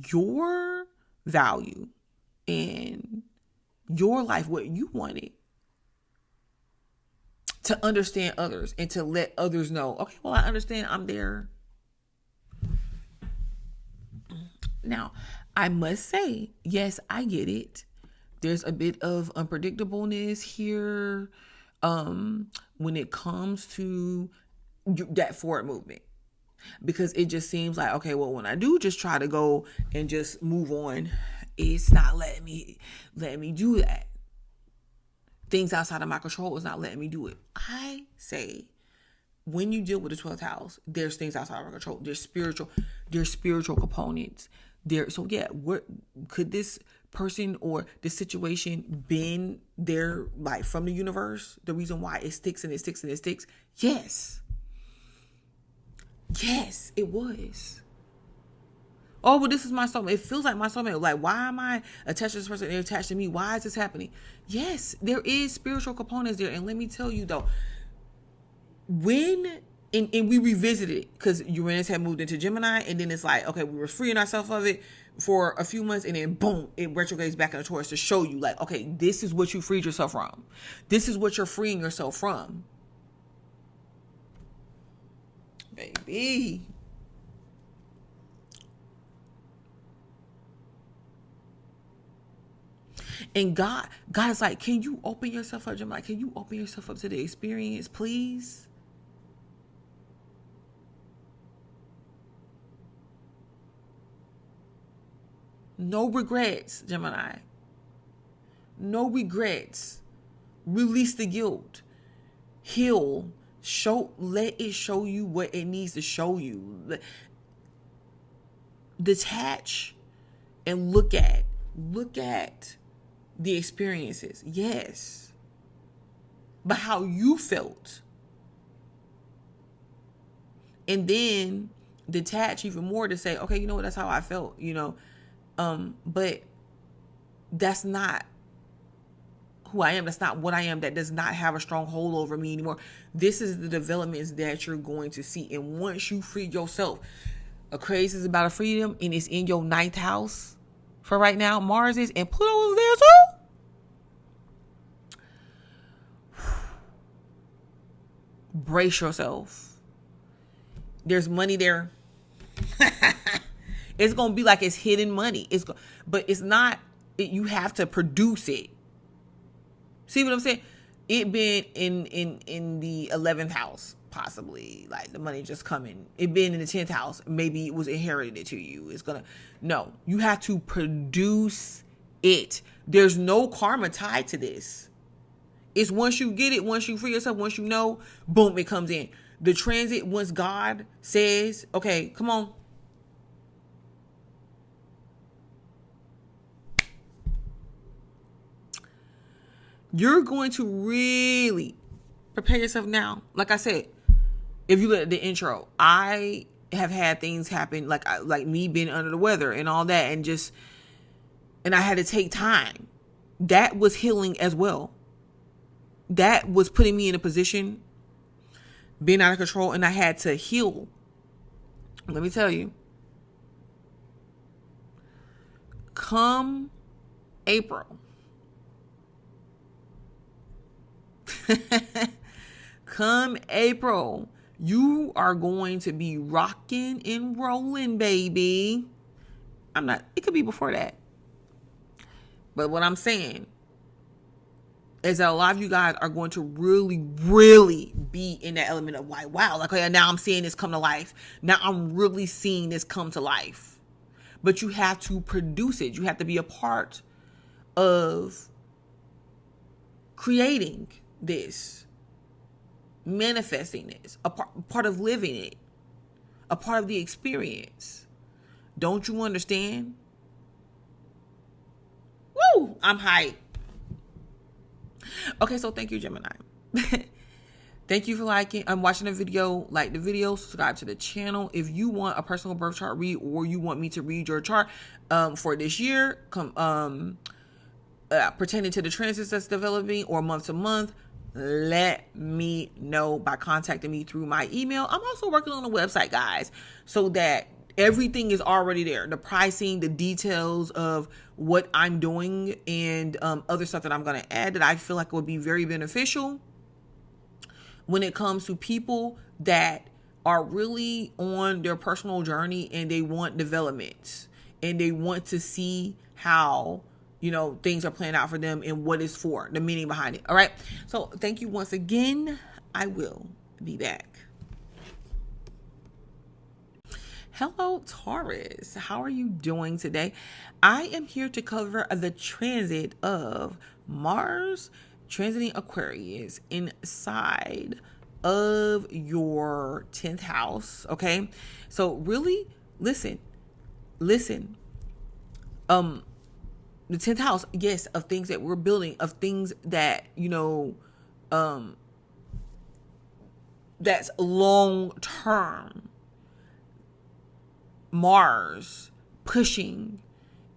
your value and your life, what you wanted, to understand others and to let others know, okay, well, I understand, I'm there. Now, I must say, yes, I get it. There's a bit of unpredictableness here when it comes to that forward movement. Because it just seems like, okay, well, when I do just try to go and just move on, it's not letting me do that. Things outside of my control is not letting me do it. I say, when you deal with the 12th house, there's things outside of our control. There's spiritual components. So yeah, what could this person or this situation been there, like from the universe? The reason why it sticks and it sticks and it sticks? Yes, it was. Oh, but this is my soulmate. It feels like my soulmate. Like, why am I attached to this person? They're attached to me. Why is this happening? Yes, there is spiritual components there. And let me tell you though, when and we revisited it because Uranus had moved into Gemini, and then it's like, okay, we were freeing ourselves of it for a few months, and then boom, it retrogrades back into Taurus to show you, like, okay, this is what you freed yourself from. This is what you're freeing yourself from. Baby. And God is like, can you open yourself up, Gemini? Can you open yourself up to the experience, please? No regrets, Gemini. No regrets. Release the guilt. Heal. Let it show you what it needs to show you. Detach and look at the experiences. Yes. But how you felt. And then detach even more to say, okay, you know what, that's how I felt, but that's not who I am. That's not what I am. That does not have a strong hold over me anymore. This is the developments that you're going to see. And once you free yourself, Aquarius is about a freedom, and it's in your 9th house for right now. Mars is, and Pluto is there too. Brace yourself. There's money there. It's going to be like it's hidden money. But it's not, you have to produce it. See what I'm saying? It been in the 11th house, possibly, like the money just coming. It been in the 10th house. Maybe it was inherited to you. No, you have to produce it. There's no karma tied to this. It's once you get it, once you free yourself, once you know, boom, it comes in. The transit, once God says, okay, come on. You're going to really prepare yourself now. Like I said, if you look at the intro, I have had things happen, like me being under the weather and all that, and I had to take time. That was healing as well. That was putting me in a position, being out of control, and I had to heal. Let me tell you, come April, you are going to be rocking and rolling, baby. It could be before that. But what I'm saying is that a lot of you guys are going to really, really be in that element of like, wow, like, okay, now I'm seeing this come to life. Now I'm really seeing this come to life. But you have to produce it. You have to be a part of creating this, manifesting this, a part of living it, a part of the experience. Don't you understand? Woo! I'm hyped. Okay, so thank you, Gemini. Thank you for watching the video. Like the video, subscribe to the channel. If you want a personal birth chart read, or you want me to read your chart for this year, pertaining to the transits that's developing, or month to month, let me know by contacting me through my email. I'm also working on a website, guys, so that everything is already there. The pricing, the details of what I'm doing, and other stuff that I'm going to add that I feel like would be very beneficial when it comes to people that are really on their personal journey and they want development and they want to see how, things are playing out for them and what it's for, the meaning behind it. All right. So thank you once again. I will be back. Hello, Taurus. How are you doing today? I am here to cover the transit of Mars transiting Aquarius inside of your 10th house. Okay. So really listen. The 10th house, yes, of things that we're building, of things that, that's long term. Mars pushing.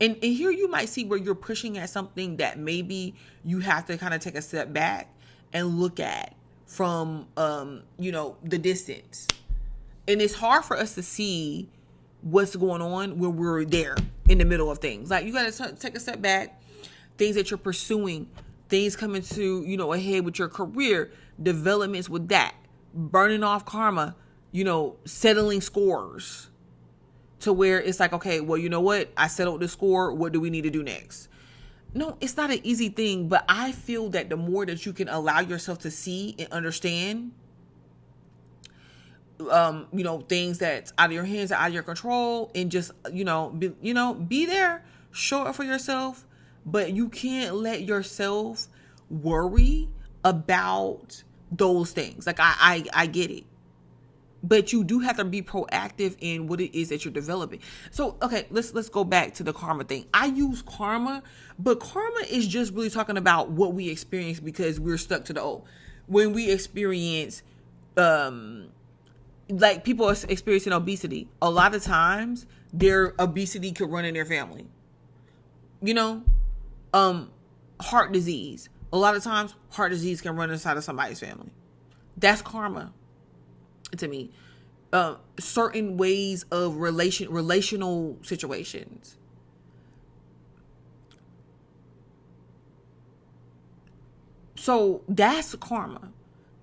And here you might see where you're pushing at something that maybe you have to kind of take a step back and look at from, the distance. And it's hard for us to see what's going on when we're there in the middle of things. Like, you got to take a step back, things that you're pursuing, things coming to, ahead with your career, developments with that, burning off karma, settling scores to where it's like, okay, well, you know what? I settled the score. What do we need to do next? No, it's not an easy thing, but I feel that the more that you can allow yourself to see and understand, things that's out of your hands, out of your control, and just, be there, show up for yourself, but you can't let yourself worry about those things. Like, I get it, but you do have to be proactive in what it is that you're developing. So, okay, let's go back to the karma thing. I use karma, but karma is just really talking about what we experience because we're stuck to the old. When we experience, like people are experiencing obesity, a lot of times their obesity could run in their family. Heart disease. A lot of times heart disease can run inside of somebody's family. That's karma to me. Certain ways of relational situations. So that's karma,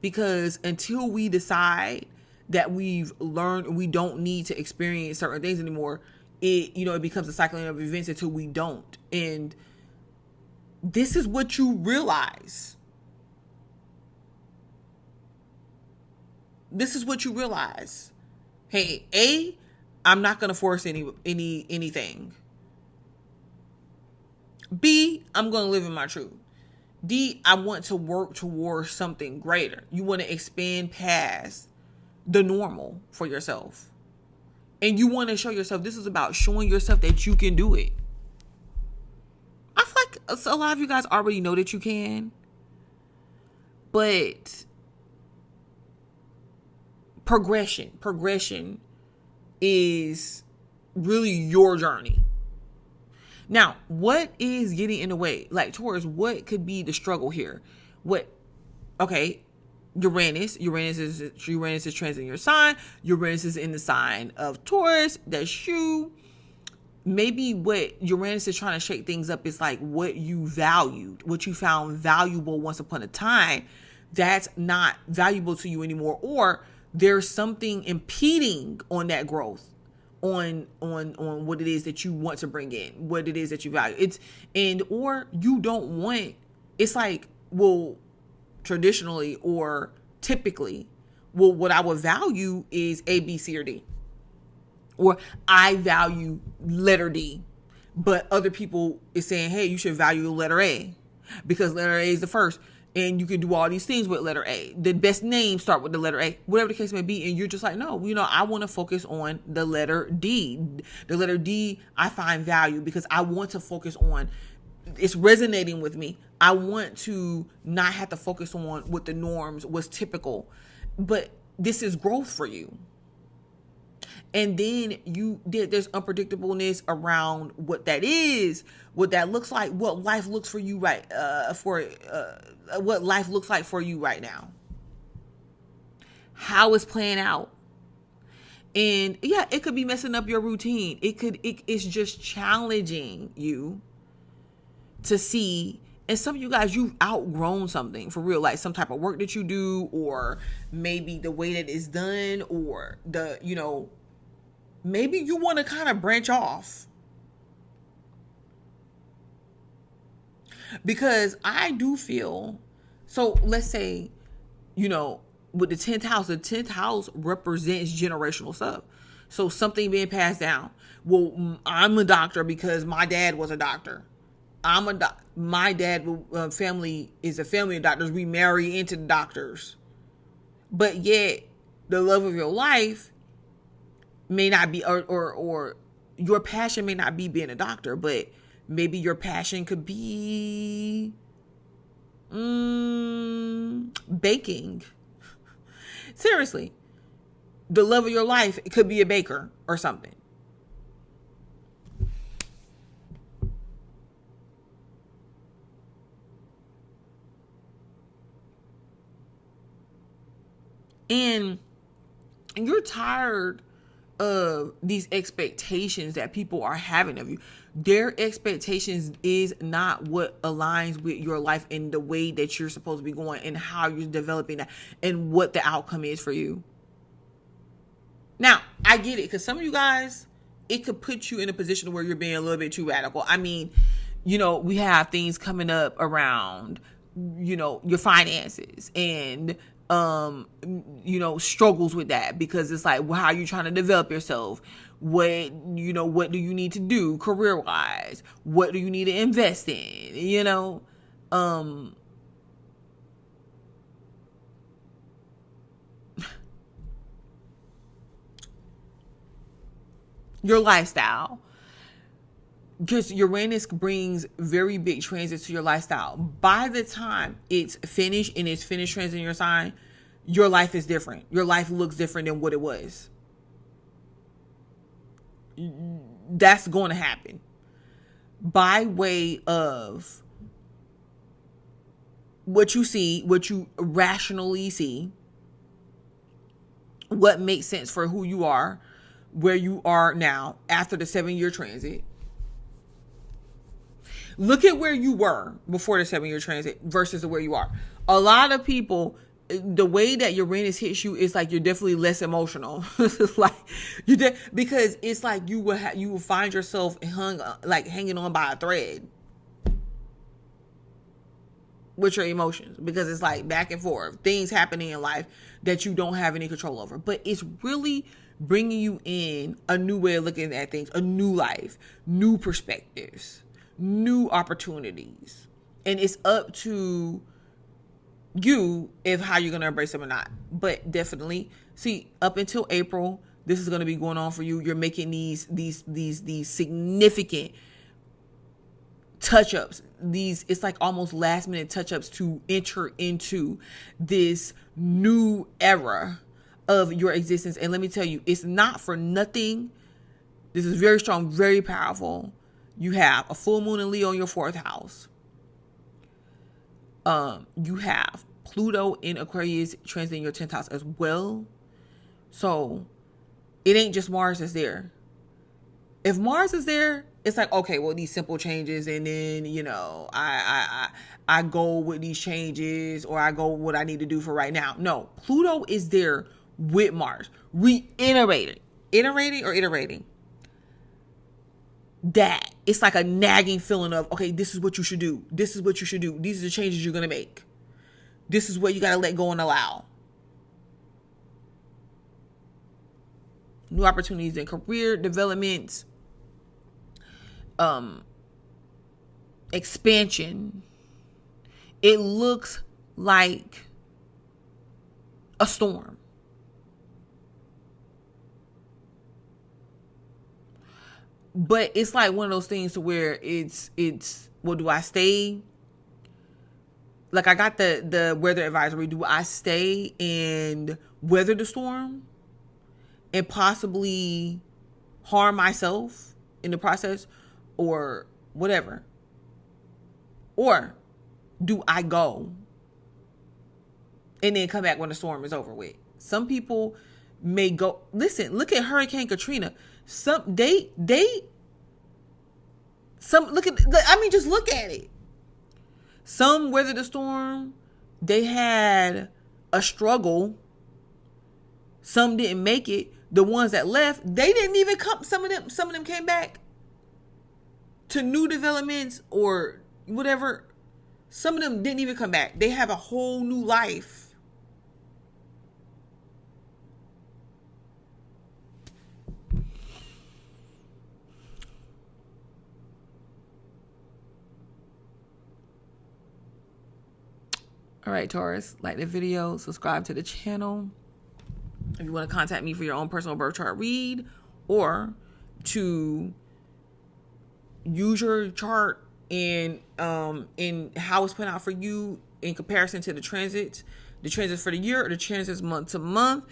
because until we decide that we've learned we don't need to experience certain things anymore, it becomes a cycling of events until we don't. And this is what you realize. This is what you realize. Hey, A, I'm not going to force anything. B, I'm going to live in my truth. D, I want to work towards something greater. You want to expand past the normal for yourself. And you want to show yourself, this is about showing yourself that you can do it. I feel like a lot of you guys already know that you can. But progression is really your journey. Now, what is getting in the way? Like, Taurus, what could be the struggle here? Uranus is transiting your sign. Uranus is in the sign of Taurus. That's you. Maybe what Uranus is trying to shake things up is like what you valued, what you found valuable once upon a time, that's not valuable to you anymore. Or there's something impeding on that growth, on what it is that you want to bring in, what it is that you value. Or you don't want, it's like, well, traditionally or typically, well, what I would value is A, B, C, or D. Or I value letter D, but other people is saying, hey, you should value letter A because letter A is the first. And you can do all these things with letter A. The best names start with the letter A, whatever the case may be. And you're just like, no, I want to focus on the letter D. The letter D, I find value because I want to focus on, it's resonating with me. I want to not have to focus on what the norms was typical, but this is growth for you. And then there's unpredictableness around what that is, what that looks like, what life looks for you what life looks like for you right now, how it's playing out. And yeah, it could be messing up your routine. It's just challenging you to see. And some of you guys, you've outgrown something for real, like some type of work that you do, or maybe the way that it's done, or maybe you want to kind of branch off. Because I do feel, so let's say, with the 10th house represents generational stuff. So something being passed down. Well, I'm a doctor because my dad was a doctor. My dad family is a family of doctors. We marry into the doctors. But yet the love of your life may not be, or your passion may not be being a doctor, but maybe your passion could be baking. Seriously, the love of your life, it could be a baker or something. And you're tired of these expectations that people are having of you. Their expectations is not what aligns with your life and the way that you're supposed to be going and how you're developing that and what the outcome is for you. Now, I get it, because some of you guys, it could put you in a position where you're being a little bit too radical. I mean, we have things coming up around, your finances and struggles with that, because it's like, well, how are you trying to develop yourself? What do you need to do career wise? What do you need to invest in? Your lifestyle. Because Uranus brings very big transits to your lifestyle. By the time it's finished and it's finished transiting your sign, your life is different. Your life looks different than what it was. That's going to happen by way of what you see, what you rationally see, what makes sense for who you are, where you are now after the 7-year transit. Look at where you were before the 7-year transit versus where you are. A lot of people, the way that Uranus hits you is like you're definitely less emotional. It's like because it's like you will find yourself hanging on by a thread with your emotions, because it's like back and forth, things happening in life that you don't have any control over. But it's really bringing you in a new way of looking at things, a new life, new perspectives, new opportunities. And it's up to you if how you're going to embrace them or not. But definitely, see, up until April, this is going to be going on for you. You're making these significant touch-ups. It's like almost last minute touch-ups to enter into this new era of your existence. And let me tell you, it's not for nothing. This is very strong, very powerful. You have a full moon in Leo in your 4th house. You have Pluto in Aquarius transiting your 10th house as well. So it ain't just Mars that's there. If Mars is there, it's like, okay, well, these simple changes, and then I go with these changes, or I go with what I need to do for right now. No, Pluto is there with Mars, iterating that. It's like a nagging feeling of, okay, this is what you should do. This is what you should do. These are the changes you're going to make. This is what you got to let go and allow. New opportunities in career development, expansion. It looks like a storm. But it's like one of those things to where it's well, do I stay? Like, I got the weather advisory. Do I stay and weather the storm and possibly harm myself in the process or whatever? Or do I go and then come back when the storm is over with? Some people may go. Listen, look at Hurricane Katrina. Just look at it. Some weathered the storm. They had a struggle. Some didn't make it. The ones that left, they didn't even come. Some of them came back to new developments or whatever. Some of them didn't even come back. They have a whole new life. All right, Taurus, like the video, subscribe to the channel. If you want to contact me for your own personal birth chart read or to use your chart in how it's playing out for you in comparison to the transits for the year or the transits month to month,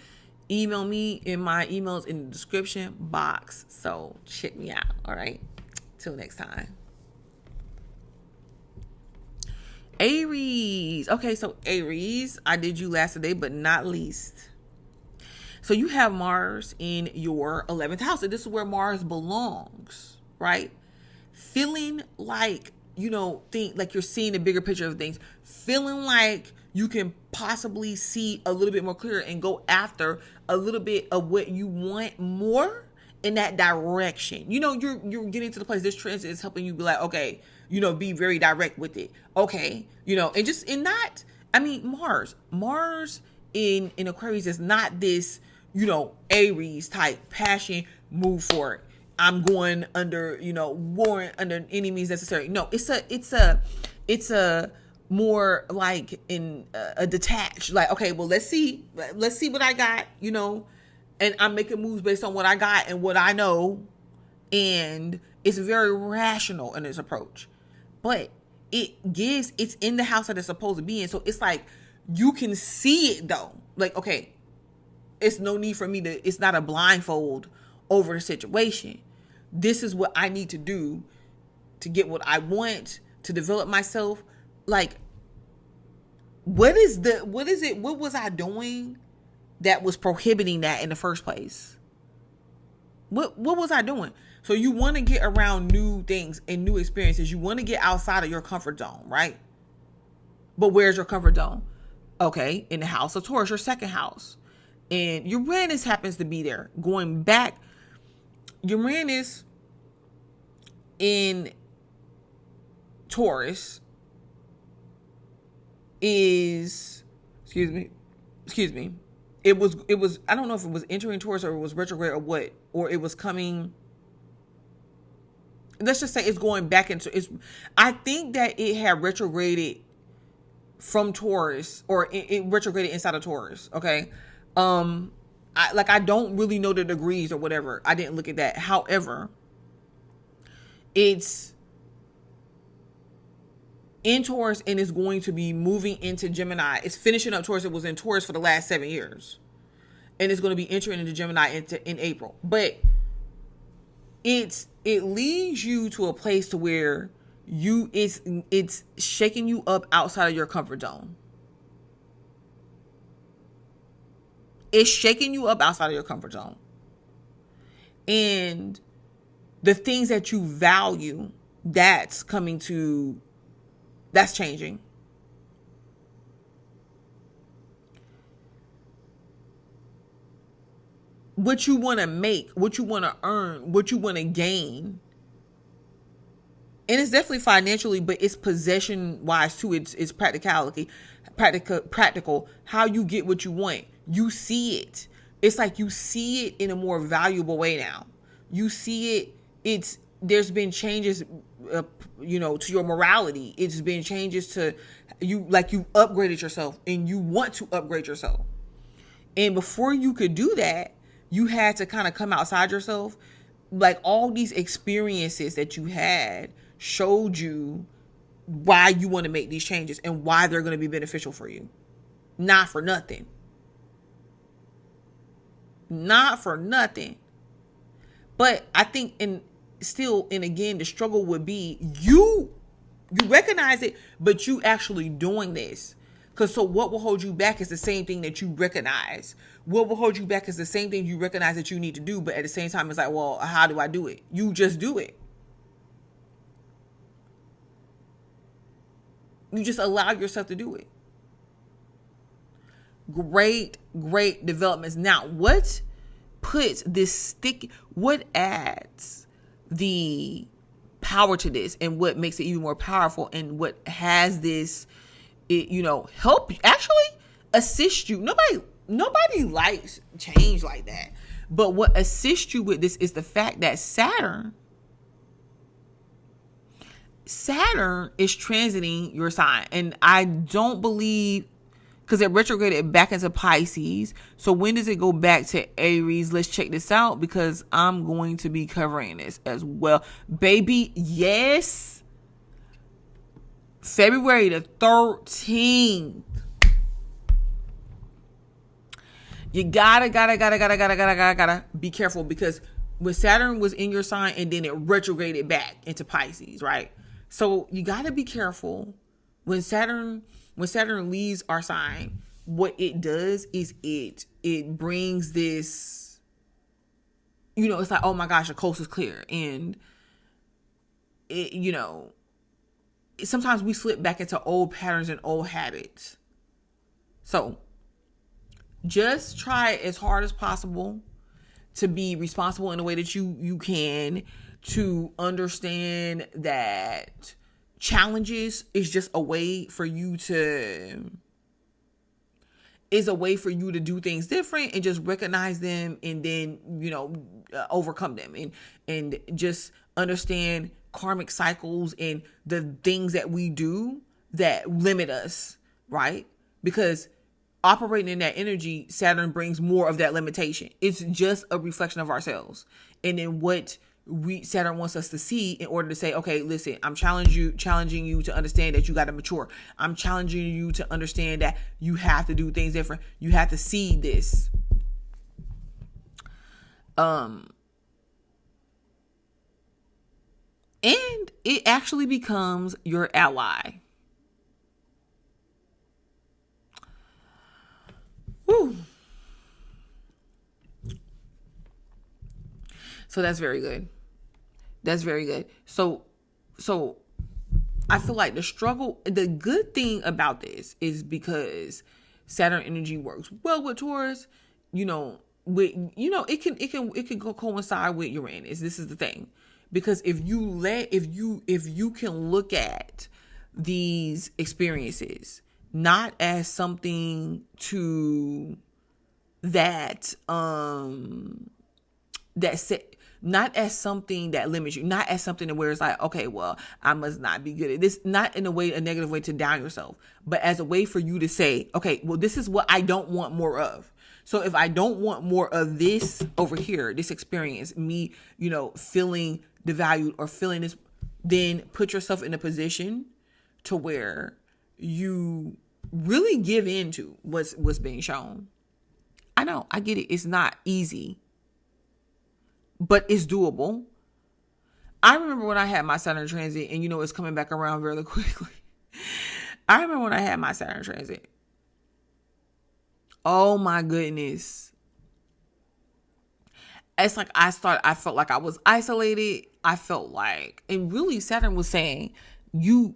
email me, and my email's in the description box. So check me out. All right. Till next time. Aries. Okay, so Aries, I did you last today, but not least. So you have Mars in your 11th house. And this is where Mars belongs, right? Feeling like, think like you're seeing the bigger picture of things. Feeling like you can possibly see a little bit more clear and go after a little bit of what you want more in that direction. You're getting to the place. This transit is helping you be like, okay, be very direct with it. Okay. And just in that, Mars in Aquarius is not this, Aries type passion, move for it. I'm going under, warrant under any means necessary. No, it's a more like in a detached, like, okay, well, let's see what I got, and I'm making moves based on what I got and what I know. And it's very rational in its approach, but it's in the house that it's supposed to be in. So it's like, you can see it though. Like, okay, it's no need for me it's not a blindfold over the situation. This is what I need to do to get what I want, to develop myself. Like, what was I doing that was prohibiting that in the first place? What was I doing? So you want to get around new things and new experiences. You want to get outside of your comfort zone, right? But where's your comfort zone? Okay, in the house of Taurus, your second house. And Uranus happens to be there. Going back, Uranus in Taurus is, excuse me. It was, I don't know if it was entering Taurus or it was retrograde or what, or it was coming. Let's just say it's going back into, I think that it had retrograded from Taurus, or it retrograded inside of Taurus. Okay. I don't really know the degrees or whatever. I didn't look at that. However, it's in Taurus and it's going to be moving into Gemini. It's finishing up Taurus. It was in Taurus for the last 7 years. And it's going to be entering into Gemini in April. But it leads you to a place to where it's shaking you up outside of your comfort zone. It's shaking you up outside of your comfort zone. And the things that you value, that's changing. What you want to make, what you want to earn, what you want to gain. And it's definitely financially, but it's possession wise too. It's practical, how you get what you want. You see it. It's like you see it in a more valuable way now. You see it. There's been changes, to your morality. It's been changes to you, like you upgraded yourself and you want to upgrade yourself. And before you could do that, you had to kind of come outside yourself. Like all these experiences that you had showed you why you want to make these changes and why they're going to be beneficial for you. Not for nothing. Not for nothing. But I think and again, the struggle would be you recognize it, but you actually doing this. Because so what will hold you back is the same thing that you recognize. What will hold you back is the same thing you recognize that you need to do, but at the same time, it's like, well, how do I do it? You just do it. You just allow yourself to do it. Great developments. Now, what adds the power to this, and what makes it even more powerful, and what has this, help actually assist you. Nobody likes change like that. But what assists you with this is the fact that Saturn is transiting your sign. And I don't believe, because it retrograded back into Pisces. So when does it go back to Aries? Let's check this out, because I'm going to be covering this as well. Baby, yes. February the 13th. You gotta be careful, because when Saturn was in your sign and then it retrograded back into Pisces, right? So you gotta be careful when Saturn leaves our sign. What it does is it brings this, it's like, oh my gosh, the coast is clear. And sometimes we slip back into old patterns and old habits. So just try as hard as possible to be responsible in the way that you can, to understand that challenges is just a way for you to do things different, and just recognize them, and then overcome them, and just understand karmic cycles and the things that we do that limit us, right? Because operating in that energy, Saturn brings more of that limitation. It's just a reflection of ourselves, and then what Saturn wants us to see, in order to say, okay, listen, I'm challenging you to understand that you got to mature. I'm challenging you to understand that you have to do things different. You have to see this. And it actually becomes your ally. Woo. So that's very good. So I feel like the good thing about this is, because Saturn energy works well with Taurus, it can go coincide with Uranus. This is the thing. Because if you can look at these experiences not as something not as something that limits you, not as something where it's like, okay, well, I must not be good at this, not in a negative way to down yourself, but as a way for you to say, okay, well, this is what I don't want more of. So if I don't want more of this over here, this experience, me, feeling devalued or feeling this, then put yourself in a position to where you really give in to what's being shown. I know, I get it. It's not easy, but it's doable. I remember when I had my Saturn transit, and it's coming back around really quickly. I remember when I had my Saturn transit. Oh my goodness. It's like I felt like I was isolated. I felt like, and really Saturn was saying, you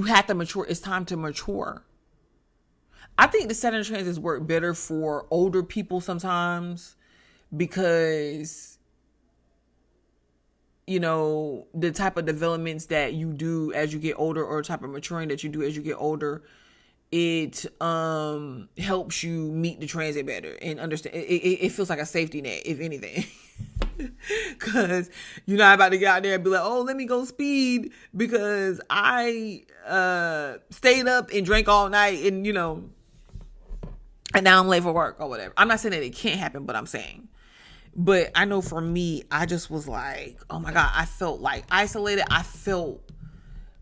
have to mature. It's time to mature. I think the Saturn transits work better for older people sometimes, because the type of developments that you do as you get older, or type of maturing that you do as you get older, it helps you meet the transit better and understand. It feels like a safety net, if anything. Because you're not about to get out there and be like, oh, let me go speed because I stayed up and drank all night, and and now I'm late for work or whatever. I'm not saying that it can't happen, but I'm saying. But I know for me, I just was like, oh my God, I felt like isolated. I felt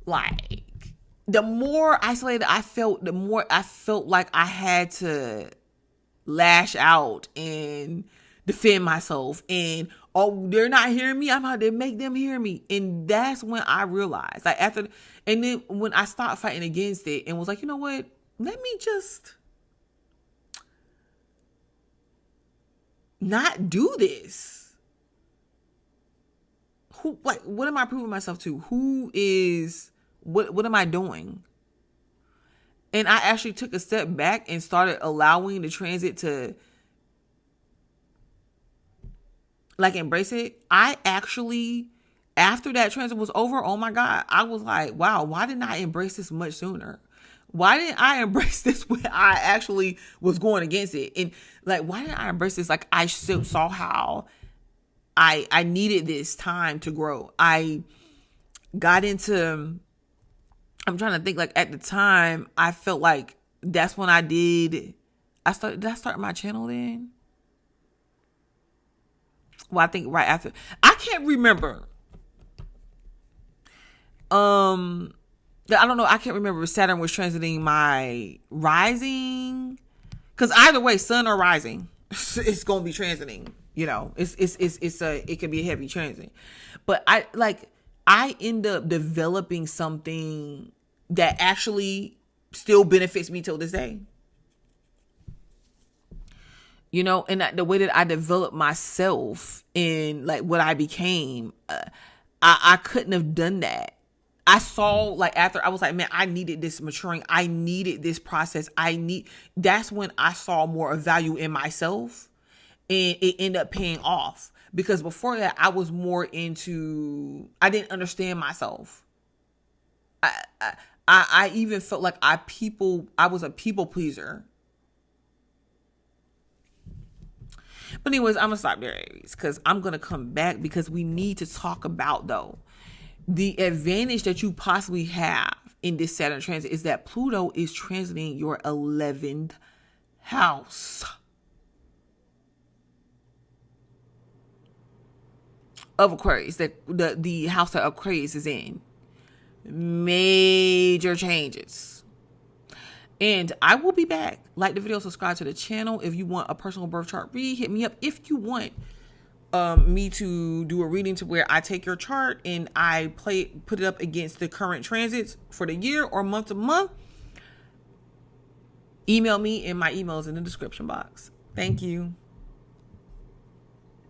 like the more isolated I felt, the more I felt like I had to lash out and defend myself, and oh, they're not hearing me, I'm out to make them hear me. And that's when I realized, like, after, and then when I stopped fighting against it and was like, you know what, let me just not do this. Who, like, what am I proving myself to? Who is, what am I doing? And I actually took a step back and started allowing the transit to, like, embrace it. I actually, after that transit was over, oh my God, I was like, wow, why didn't I embrace this much sooner? Why didn't I embrace this when I actually was going against it? And like, why didn't I embrace this? Like, I saw how I needed this time to grow. I got into, I'm trying to think, like, at the time, I felt like that's when did I start my channel then? Well, I think right after. I can't remember. I don't know. I can't remember if Saturn was transiting my rising. Because either way, sun or rising, it's going to be transiting. You know, it can be a heavy transit. But I end up developing something that actually still benefits me till this day. You know, and the way that I developed myself in, like, what I became, I couldn't have done that. I saw, like, after I was like, man, I needed this maturing. I needed this process. That's when I saw more of value in myself, and it ended up paying off. Because before that, I was more into, I didn't understand myself. I even felt like I was a people pleaser. But anyways, I'm going to stop there, Aries, because I'm going to come back, because we need to talk about, though, the advantage that you possibly have in this Saturn transit is that Pluto is transiting your 11th house of Aquarius, that the house that Aquarius is in. Major changes. And I will be back. Like the video, subscribe to the channel. If you want a personal birth chart read, hit me up. If you want me to do a reading to where I take your chart and I put it up against the current transits for the year or month to month, email me, and my email is in the description box. Thank you.